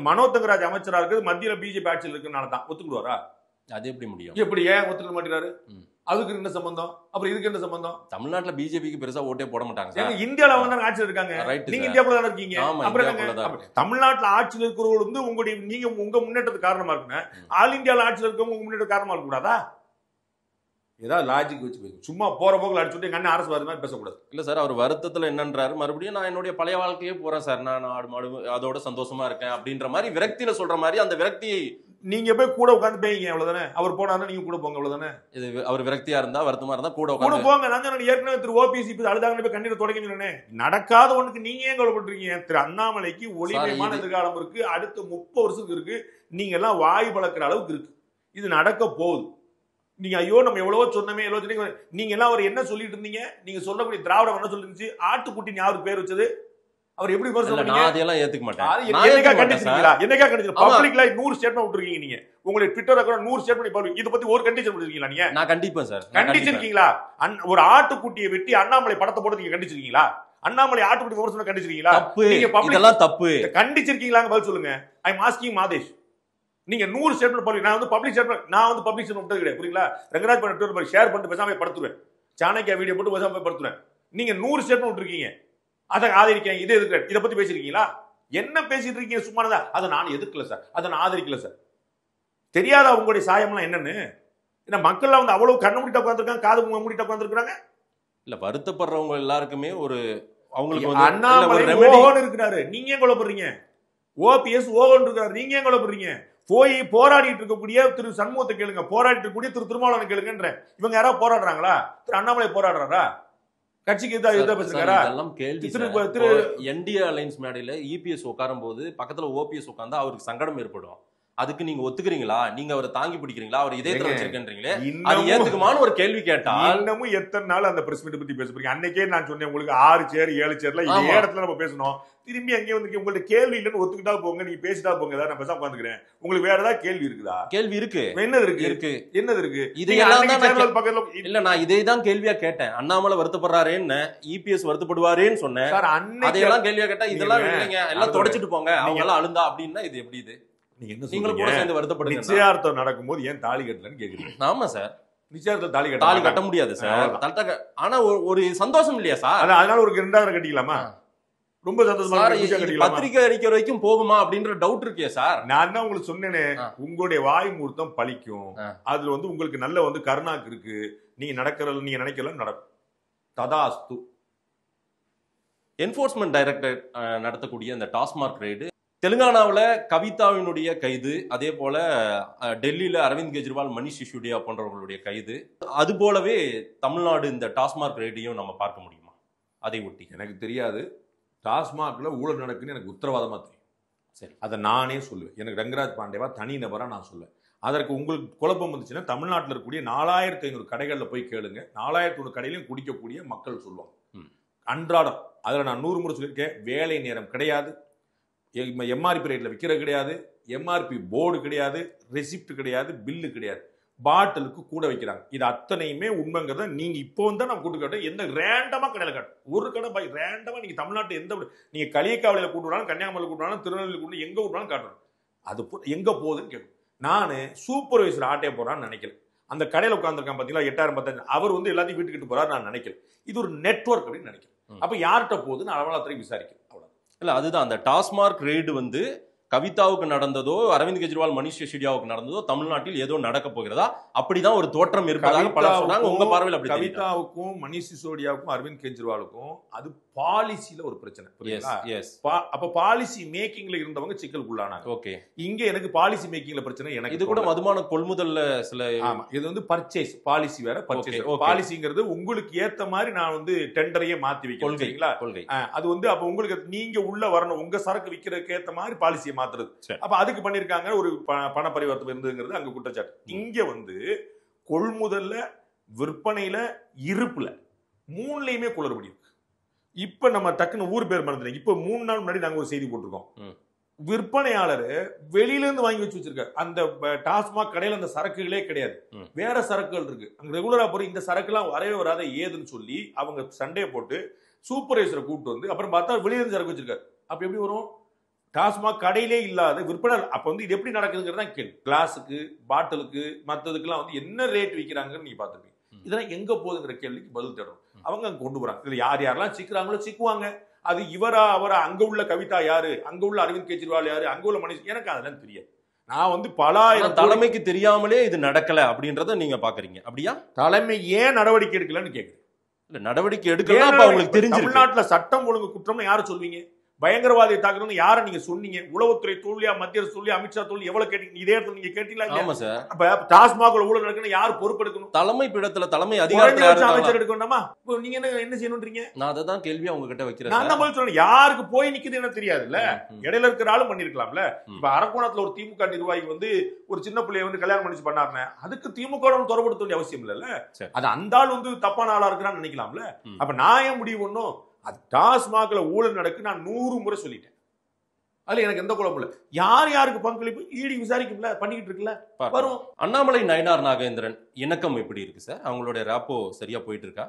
மனோ தங்கராஜ் அமைச்சரா இருக்குது, மத்தியில பிஜேபி ஆட்சியில் இருக்குன்னு தான் ஒத்துக்குவாரா? அது எப்படி முடியும்? எப்படி ஏன் ஒத்துக்க மாட்டேங்கிறாரு? அதுக்கு என்ன சம்பந்தம்? அப்புறம் இதுக்கு என்ன சம்பந்தம்? தமிழ்நாட்டுல பிஜேபிக்கு பெருசா ஓட்டே போட மாட்டாங்க. இந்தியால வந்து ஆட்சியில் இருக்காங்க, நீங்க இந்தியாவுல தானே இருக்கீங்க. அப்புறம் தமிழ்நாட்டுல ஆட்சியில் இருக்கிறவங்க வந்து உங்களுடைய நீங்க உங்க முன்னேற்றத்துக்கு காரணமா இருக்குங்க. ஆல் இந்தியால ஆட்சியில் இருக்கவங்க உங்க முன்னேற்ற காரணமா இருக்க கூடாதா? ஏதாவது லாஜிக் வச்சு பேசுங்க. சும்மா போற போக்குல அடிச்சுட்டு எங்க அண்ணன் அரசு மாதிரி பேசக்கூடாது. இல்ல சார், அவர் வருத்தத்துல என்னன்றாரு, மறுபடியும் நான் என்னுடைய பழைய வாழ்க்கையே போறேன் சார், நான் ஆடு மாடு அதோட சந்தோஷமா இருக்கேன் அப்படின்ற மாதிரி விரக்தியில சொல்ற மாதிரி அந்த விரக்தியை நீங்க போய் கூட உட்காந்து பேய்ங்க அவ்வளவுதானே. அவர் போனாருன்னா நீங்க கூட போங்க அவ்வளவுதானே. இது அவர் விரக்தியா இருந்தா வருத்தமா இருந்தா கூட கூட போங்க. நான் சொன்னேன் ஏற்கனவே திரு ஓபிஎஸ் இப்ப அழுதாங்க போய் கண்ணீரை தொடங்கி சொன்னேன். நடக்காத ஒண்ணுக்கு நீங்க ஏன் கவலைப்படுறீங்க? திரு அண்ணாமலைக்கு ஒளிமயமான எதிர்காலம் இருக்கு, அடுத்த 30 வருஷத்துக்கு இருக்கு. நீங்க எல்லாம் வாய் பழக்கிற அளவுக்கு இருக்கு. இது நடக்க போகுது. நீங்க ஐயோ நம்ம எவ்வளவோ சொன்னமே எவ்வளவு சொன்னீங்க. நீங்க எல்லாம் அவர் என்ன சொல்லிட்டு இருந்தீங்க? நீங்க சொல்லக்கூடிய திராவிடம் என்ன சொல்லிருந்துச்சு? ஆட்டுக்குட்டி யாருக்கு பேர் வச்சது? அவர் எப்படி சொல்றீங்க? நான் அதெல்லாம் ஏத்துக்க மாட்டேன். என்னைக்கா கண்டிச்சீங்களா? என்னைக்கா கண்டிச்சீங்க? பப்ளிக்ல 100 ஸ்டேட்மென்ட் விட்டுருக்கீங்க நீங்க. உங்களுக்கு ட்விட்டர் அக்கவுண்ட் 100 ஸ்டேட்மென்ட் பப்ளிக். இத பத்தி ஒரு கண்டிஷன் விட்டுருக்கீங்களா நீங்க? நான் கண்டிப்பேன் சார். கண்டிச்சிருக்கீங்களா? ஒரு ஆட்டுக்குட்டியை வெட்டி அண்ணாமலை படத்தை போட்டு நீங்க கண்டிச்சிருக்கீங்களா? அண்ணாமலை ஆட்டுக்குட்டி விமர்சனம் கண்டிச்சிருக்கீங்களா? நீங்க இதெல்லாம் தப்பு கண்டிச்சிருக்கீங்களாங்க? பதில் சொல்லுங்க. ஐ அம் ஆஸ்கிங் மாதேஷ். நீங்க 100 ஸ்டேட்மென்ட் பப்ளிக். நான் வந்து பப்ளிக் ஸ்டேட்மென்ட் நான் வந்து பப்ளிக் ஸ்டேட்மென்ட் விட்டது கிடையாது. புரியுங்களா? ரங்கராஜ் பண்ண ட்விட்டர் ஷேர் பண்ணிட்டு பேசாம படுத்துறேன். சாணக்கியா வீடியோ போட்டு பேசாம படுத்துறேன். நீங்க 100 ஸ்டேட்மென்ட் விட்டுருக்கீங்க. அதை ஆதரிக்கிறேன், இதை எதிர்க்கிறேன். இதை பத்தி பேசிருக்கீங்களா? என்ன பேசிட்டு இருக்கீங்க? சும்மானதா? அதை நான் எதிர்க்கல சார், அதை நான் ஆதரிக்கல சார். தெரியாதா உங்களுடைய சாயம்லாம் என்னன்னு? ஏன்னா மக்கள்லாம் வந்து அவ்வளவு கண்ணு மூடிட்டு உட்காந்துருக்காங்க, காது மூடிட்டு உட்காந்துருக்காங்க. இல்ல வருத்தப்படுறவங்க எல்லாருக்குமே ஒரு அவங்களுக்கு அண்ணாமலை ஓஹோன்னு இருக்கிறாரு, நீங்க ஏன் கொல்லப்படுறீங்க? ஓபிஎஸ் ஓஹோன்னு இருக்காரு, நீங்க ஏன் கொல்லப்படுறீங்க? போய் போராடிட்டு இருக்கக்கூடிய திரு சண்முகத்தை கேளுங்க, போராடிட்டு இருக்கக்கூடிய திரு திருமாவளவன் கேளுங்கன்ற. இவங்க யாராவது போராடுறாங்களா? திரு அண்ணாமலை போராடுறாரா? கட்சிக்கு என்டிஏ அலைன்ஸ் மேடையில இபிஎஸ் உட்காரும் போது பக்கத்துல ஓபிஎஸ் உட்கார்ந்தா அவருக்கு சங்கடம் ஏற்படும். அதுக்கு நீங்க ஒத்துக்கிறீங்களா? நீங்க அவரை தாங்கி பிடிக்கிறீங்களா? அவர் இதயத்துல வச்சிருக்கீங்களே, அது ஏத்துக்குமான்னு ஒரு கேள்வி கேட்டா இன்னமும் எத்தனை நாள் அந்த பிரஸ் மீட் பத்தி பேச போறீங்க? அன்னைக்கே நான் சொன்னேன் உங்களுக்கு 6 சேர் 7 சேர்ல இதே இடத்துல நம்ம பேசணும். திரும்பி அங்கே வந்து உங்கள்ட்ட கேள்வி இல்லைன்னு ஒத்துக்கிட்டா போங்க, நீங்க பேசிட்டா போங்க. ஏதாவது நான் பேச உட்காந்துக்கிறேன். உங்களுக்கு வேற ஏதாவது கேள்வி இருக்குதா? கேள்வி இருக்கு. என்னது இருக்கு? என்னது இருக்கு? இதெல்லாம் தான் பக்கத்துல இல்ல, நான் இதே தான் கேள்வியா கேட்டேன். அண்ணாமலை வருத்தப்படுறாருன்னு, இபிஎஸ் வருத்தப்படுவாரேன்னு சொன்னேன். அதையெல்லாம் கேள்வியா கேட்டா இதெல்லாம் இல்லைங்க, எல்லாம் தொடச்சிட்டு போங்க, அவங்க எல்லாம் அழுந்தா அப்படின்னா இது எப்படி? இது நீங்களும் கூட சேர்ந்து வருத்தப்படுங்க. நிச்சயார்த்தம் நடக்கும்போது ஏன் தாலி கட்டலன்னு கேக்குறீங்க? ஆமா சார், நிச்சயார்த்தம் தாலி கட்ட முடியாது சார். ஆனா ஒரு சந்தோஷம் இல்லையா சார்? அதனால ஒரு 2,000 கட்டிக்கலாமா? ரொம்ப சந்தோஷமா பத்திரிகை அடிக்கிற வரைக்கும் போகுமா அப்படின்ற டவுட் இருக்கே சார். நான் தான் உங்களுக்கு சொன்னேனே, உங்களுடைய வாய் மூர்த்தம் பழிக்கும். அதுல வந்து உங்களுக்கு நல்ல வந்து கருணாக்கு இருக்கு. நீங்க நடக்கிறது நீங்க நினைக்கல நடக்கும். ததாஸ்து. என்ஃபோர்ஸ்மெண்ட் டைரக்டரேட் நடத்தக்கூடிய அந்த டாஸ்மார்க் ரெய்டு, தெலுங்கானாவில் கவிதாவினுடைய கைது, அதே போல டெல்லியில அரவிந்த் கெஜ்ரிவால், மணிஷ் சிசோடியா போன்றவர்களுடைய கைது, அது போலவே தமிழ்நாடு இந்த டாஸ்மார்க் ரெய்டையும் நம்ம பார்க்க முடியுமா? அதை ஒட்டி எனக்கு தெரியாது. டாஸ்மாக்ல ஊழல் நடக்குன்னு எனக்கு உத்தரவாதமா தெரியும். சரி, அதை நானே சொல்லுவேன். எனக்கு ரங்கராஜ் பாண்டேவா தனி நபரா நான் சொல்லுவேன். அதற்கு உங்களுக்கு குழப்பம் வந்துச்சுன்னா தமிழ்நாட்டில் இருக்கக்கூடிய 4500 கடைகளில் போய் கேளுங்க. 4100 கடையிலும் குடிக்கக்கூடிய மக்கள் சொல்லுவாங்க அன்றாடம். அதில் நான் 100 முறை சொல்லியிருக்கேன். வேலை நேரம் கிடையாது, எம்ஆர்பி ரேட்ல விற்கிறது கிடையாது, எம்ஆர்பி போர்டு கிடையாது, ரெசிப்ட் கிடையாது, பில்லு கிடையாது, பாட்டிலுக்கு கூட வைக்கிறாங்க. இது அத்தனையுமே உண்மைங்கிறத நீங்க இப்போ வந்து நான் கூட்டு காட்ட எந்த ரேண்டமா கடையில் காட்டும். ஒரு கடை பை ரேண்டமா நீங்க தமிழ்நாட்டு எந்த நீங்க களியக்காவலியில் கூட்டுனாலும், கன்னியாகுமரியில் கூட்டுனாலும், திருநெல்வேலி கூட்டு எங்க கூட்டாலும் காட்டுறோம். அது எங்க போகுதுன்னு கேட்கும். நான் சூப்பர்வைசர் ஆட்டே போறான்னு நினைக்கல. அந்த கடையில் உட்காந்துருக்கான் பாத்தீங்களா 8000 10,000, அவர் வந்து எல்லாத்தையும் வீட்டுக்கிட்டு போறாரு நான் நினைக்கல. இது ஒரு நெட்வொர்க் அப்படின்னு நினைக்கிறேன். அப்ப யார்கிட்ட போகுதுன்னு அமலாத்துறை விசாரிக்கிறேன். அவ்வளவு இல்ல, அதுதான் அந்த டாஸ்மார்க் ரெய்டு வந்து கவிதாவுக்கு நடந்ததோ, அரவிந்த் கெஜ்ரிவால், மணிஷ் சிசோடியாவுக்கு நடந்ததோ தமிழ்நாட்டில் ஏதோ நடக்க போகிறதா? அப்படிதான் ஒரு தோற்றம் இருப்பதாக பலர் சொன்னாங்க. உங்க பார்வையில் அப்படி? கவிதாவுக்கும் மணிஷ் சிசோடியாவுக்கும் அரவிந்த் கெஜ்ரிவாலுக்கும் அது பாலிசில ஒரு பிரச்சனை. அப்ப பாலிசி மேக்கிங்ல இருந்தவங்க சிக்கலுக்குள்ளானாங்க. ஓகே, இங்க எனக்கு பாலிசி மேக்கிங்ல பிரச்சனை. எனக்கு இது கூட மதுமான கொள்முதல்ல சில, ஆமா, இது வந்து பர்ச்சேஸ் பாலிசி வேற. பர்ச்சேஸ் பாலிசிங்கிறது உங்களுக்கு ஏத்த மாதிரி நான் வந்து டெண்டரையே மாத்தி வைக்கிறீங்களா கொள்கை. அது வந்து அப்ப உங்களுக்கு நீங்க உள்ள வரணும், உங்க சரக்கு விற்கிறதுக்கு ஏத்த மாதிரி பாலிசியை மாத்துறது. அப்ப அதுக்கு பண்ணிருக்காங்க ஒரு பண பரிவர்த்தனை இருந்ததுங்கிறது அங்க குற்றச்சாட்டு. இங்க வந்து கொள்முதல்ல, விற்பனையில, இருப்புல மூணுலயுமே குளறுபடி இருக்கு. இப்ப நம்ம டக்குன்னு ஊர் பேர் மறந்துட்டேன். இப்ப 3 நாள் முன்னாடி நாங்க ஒரு செய்தி போட்டிருக்கோம். விற்பனையாளர் வெளியில இருந்து வாங்கி வச்சிருக்காரு. அந்த டாஸ்மாக் கடையில அந்த சரக்குகளே கிடையாது, வேற சரக்குகள் இருக்கு. அங்க ரெகுலரா போய் இந்த சரக்கு எல்லாம் வரவே வராத ஏதுன்னு சொல்லி அவங்க சண்டையை போட்டு சூப்பர்வைசரை கூப்பிட்டு வந்து அப்புறம் பார்த்தா வெளியில இருந்து சரக்கு வச்சிருக்காரு. அப்ப எப்படி வரும்? டாஸ்மாக் கடையிலே இல்லாத விற்பனை. அப்ப வந்து இது எப்படி நடக்குதுங்கிறதா கேள்வி. கிளாஸுக்கு, பாட்டிலுக்கு, மற்றதுக்கெல்லாம் வந்து என்ன ரேட் விற்கிறாங்கன்னு நீங்க பாத்துருப்பீங்க. இதெல்லாம் எங்க போகுதுங்கிற கேள்விக்கு பதில் தேடணும். அவங்க அங்க கொண்டு போறாங்க. இதுல யார் யாரெல்லாம் சிக்கிறாங்களோ சிக்குவாங்க. அது இவரா அவரா, அங்க உள்ள கவிதா யாரு, அங்க உள்ள அரவிந்த் கெஜ்ரிவால் யாரு, அங்க உள்ள மனுஷன், எனக்கு அதெல்லாம் தெரியாது. நான் வந்து பலாயிரம் தலைமைக்கு தெரியாமலே இது நடக்கல அப்படின்றத நீங்க பாக்குறீங்க. அப்படியா? தலைமை ஏன் நடவடிக்கை எடுக்கலன்னு கேக்குறேன். இல்ல, நடவடிக்கை எடுக்கலாம். உங்களுக்கு தெரிஞ்சு தமிழ்நாட்டுல சட்டம் ஒழுங்கு குற்றம்னு யாரு சொல்வீங்க? பயங்கரவாதியை தாக்குறவங்க யாரை நீங்க சொன்னீங்க? உளவுத்துறை தோல்வியா, மத்திய அரசு தோல்வியா, அமித்ஷா தோல்வி எவ்வளவு கேட்டீங்க? இதே இடத்துல நீங்க கேட்டீங்களா? ஆமா சார். அப்ப டாஸ்மாக் ஊழல் நடக்குன்னு யார் பொறுப்பெடுக்கணும்? தலைமை பீடத்துல தலைமை குறைஞ்சபட்ச அதிகாரத்துல அமைச்சர் எடுக்க வேண்டாமா? இப்போ நீங்க என்ன செய்யணும்ன்றீங்க? நான் அதை தான் கேள்வியா உங்ககிட்ட வைக்கிறேன் நான் தான் பதில் சொல்றேன். யாருக்கு போய் நிக்குது எனக்கு தெரியாதுல்ல. இடையில இருக்கிற ஆளும் பண்ணிருக்கலாம்ல. இப்ப அரக்கோணத்துல ஒரு திமுக நிர்வாகி வந்து ஒரு சின்ன பிள்ளைய வந்து கல்யாணம் பண்ணிச்சு பண்ணாருன்னு அதுக்கு திமுக தொடர்படுத்த வேண்டிய அவசியம் இல்லல்ல. அது அந்த ஆள் வந்து தப்பான ஆளா இருக்கிறான்னு நினைக்கலாம்ல. அப்ப நான் ஏன் முடிவு பண்ணும்? அது டாஸ்மாக்ல ஊழல் நடக்கு நான் 100 முறை சொல்லிட்டேன். அதுல எனக்கு எந்த குழப்பம் இல்ல. யார் யாருக்கு பங்களிப்பு ஈடி விசாரிக்கும்ல, பண்ணிக்கிட்டு இருக்குல்ல, வரும். அண்ணாமலை நயினார் நாகேந்திரன் இணக்கம் எப்படி இருக்கு சார்? அவங்களுடைய ராப்போ சரியா போயிட்டு இருக்கா?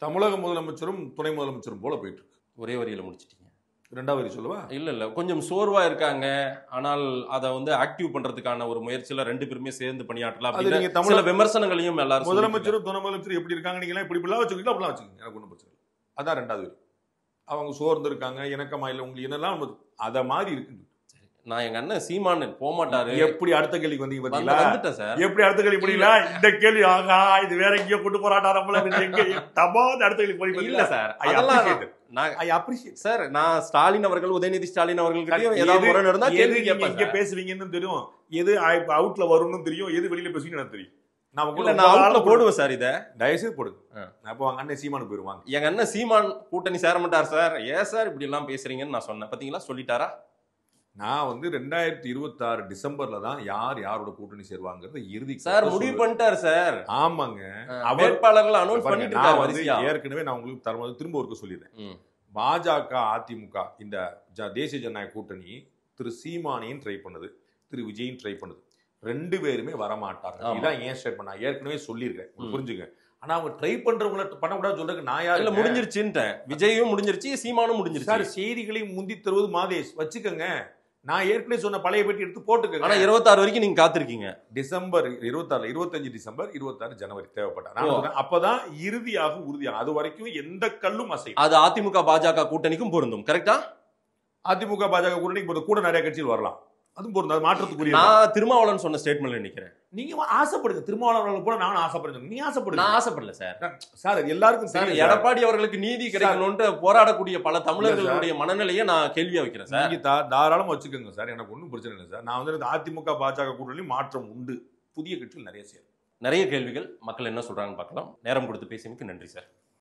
தமிழக முதலமைச்சரும் துணை முதலமைச்சரும் போல போயிட்டு இருக்கு. ஒரே வரியில முடிச்சிட்டீங்க. ரெண்டாவது வரி சொல்லவா? இல்ல கொஞ்சம் சோர்வா இருக்காங்க. ஆனால் அதை வந்து ஆக்டிவ் பண்றதுக்கான ஒரு முயற்சியில 2 பேருமே சேர்ந்து பணியாற்றலாம் அப்படின்னு சில விமர்சனங்களையும் எல்லாரும் முதலமைச்சரும் துணை முதலமைச்சரும் எப்படி இருக்காங்க, நீங்க இப்படி இப்படிலாம் வச்சுக்கிட்டு அப்படிலாம் வச்சுக்கோங்க, எனக்கு ஒன்றும் பிரச்சனை இல்லை. அதான் ரெண்டாவது வரி. அவங்க சோர்ந்து இருக்காங்க, இணக்கமா இல்லை, உங்களுக்கு என்னெல்லாம் அத மாதிரி இருக்கு. நான் எங்க அண்ணன் சீமான் போக மாட்டாரு. எப்படி அடுத்த கேள்விக்கு வந்தீங்க பாத்தீங்களா? வந்துட்டேன் சார். எப்படி அடுத்த கேள்வி முடியல? இந்த கேள்வி ஆகா இது வேற எங்கேயோ கொண்டு போராட்டா நம்மள எங்க தபா அடுத்த கேள்வி போய் இல்ல சார். I appreciate sir. நான் ஸ்டாலின் அவர்கள், உதயநிதி ஸ்டாலின் அவர்கள் ஏதாவது முறை நடந்தா கேள்வி கேட்பேன். எங்க பேசுவீங்கன்னு தெரியும், எது அவுட்ல வரும்னு தெரியும், எது வெளியில பேசுவீங்கன்னு எனக்கு தெரியும். நான் அவுட்ல போடுவேன் சார். இதை தயவுசெய்து போடுங்க. அப்போ அவங்க அண்ணன் சீமானு போயிருவாங்க. எங்க அண்ணன் சீமான் கூட்டணி சேர மாட்டார் சார். ஏன் சார் இப்படி எல்லாம் பேசுறீங்கன்னு நான் சொன்னேன். பாத்தீங்களா, சொல்லிட்டாரா? நான் வந்து 2026 டிசம்பர்ல தான் யார் யாரோட கூட்டணி சேருவாங்கிறது இறுதி சார் முடிவு பண்ணிட்டார் சார். ஆமாங்க, வேட்பாளர்கள் அனௌன்ஸ் பண்ணிட்டு இருக்காங்க. ஏற்கனவே நான் உங்களுக்கு திரும்ப ஒருக்க சொல்லிடுறேன். பாஜக அதிமுக இந்த தேசிய ஜனநாயக கூட்டணி திரு சீமானையும் ட்ரை பண்ணுது, திரு விஜயும் ட்ரை பண்ணுது. 2 பேருமே வரமாட்டாங்க. இதான் ஏன் ஸ்டேட் பண்ண ஏற்கனவே சொல்லியிருக்கேன், புரிஞ்சுங்க. ஆனா அவங்க ட்ரை பண்றவங்கள பண்ணக்கூடாது சொல்றதுக்கு நான் யாரு? இல்ல முடிஞ்சிருச்சுன்ட்டேன். விஜயும் முடிஞ்சிருச்சு, சீமானும் முடிஞ்சிருச்சு. சார் செய்திகளை முந்தி தருவது மாதேஷ் வச்சுக்கோங்க. நான் ஏற்கனவே சொன்ன பழைய பேட்டி எடுத்து போட்டுக்கோங்க. ஆனா 26 வரைக்கும் நீங்க காத்திருக்கீங்க. டிசம்பர் 26 25 டிசம்பர் 26 ஜனவரி தேவைப்பட்டா அப்பதான் இறுதியாக உறுதியாக. அது வரைக்கும் எந்த கல்லும் அசையும். அது அதிமுக பாஜக கூட்டணிக்கும் பொருந்தும். கரெக்டா? அதிமுக பாஜக கூட்டணிக்கு கூட நிறைய கட்சிகள் வரலாம். அதுவும் பொருந்தும். மாற்றத்துக்குரிய நான் திருமாவளவன் சொன்ன ஸ்டேட்மெண்ட்ல நினைக்கிறேன். நீங்க ஆசைப்படுங்க. திருமாவளவன் போல நானும் ஆசைப்படுறேன். நீ ஆசைப்படுங்க. நான் ஆசைப்படல சார். சார் எல்லாருக்கும் சார் எடப்பாடி அவர்களுக்கு நீதி கிடைக்கணும்னு போராடக்கூடிய பல தமிழர்களுடைய மனநிலையை நான் கேள்வியா வைக்கிறேன் சார். நீங்க தாராளமா வச்சுக்கோங்க சார், எனக்கு ஒன்றும் பிரச்சனை இல்லை சார். நான் வந்து அதிமுக பாஜக கூட்டணி மாற்றம் உண்டு, புதிய கட்சிகள் நிறைய சேரும். நிறைய கேள்விகள் மக்கள் என்ன சொல்றாங்கன்னு பார்க்கலாம். நேரம் கொடுத்து பேசியமைக்கு நன்றி சார்.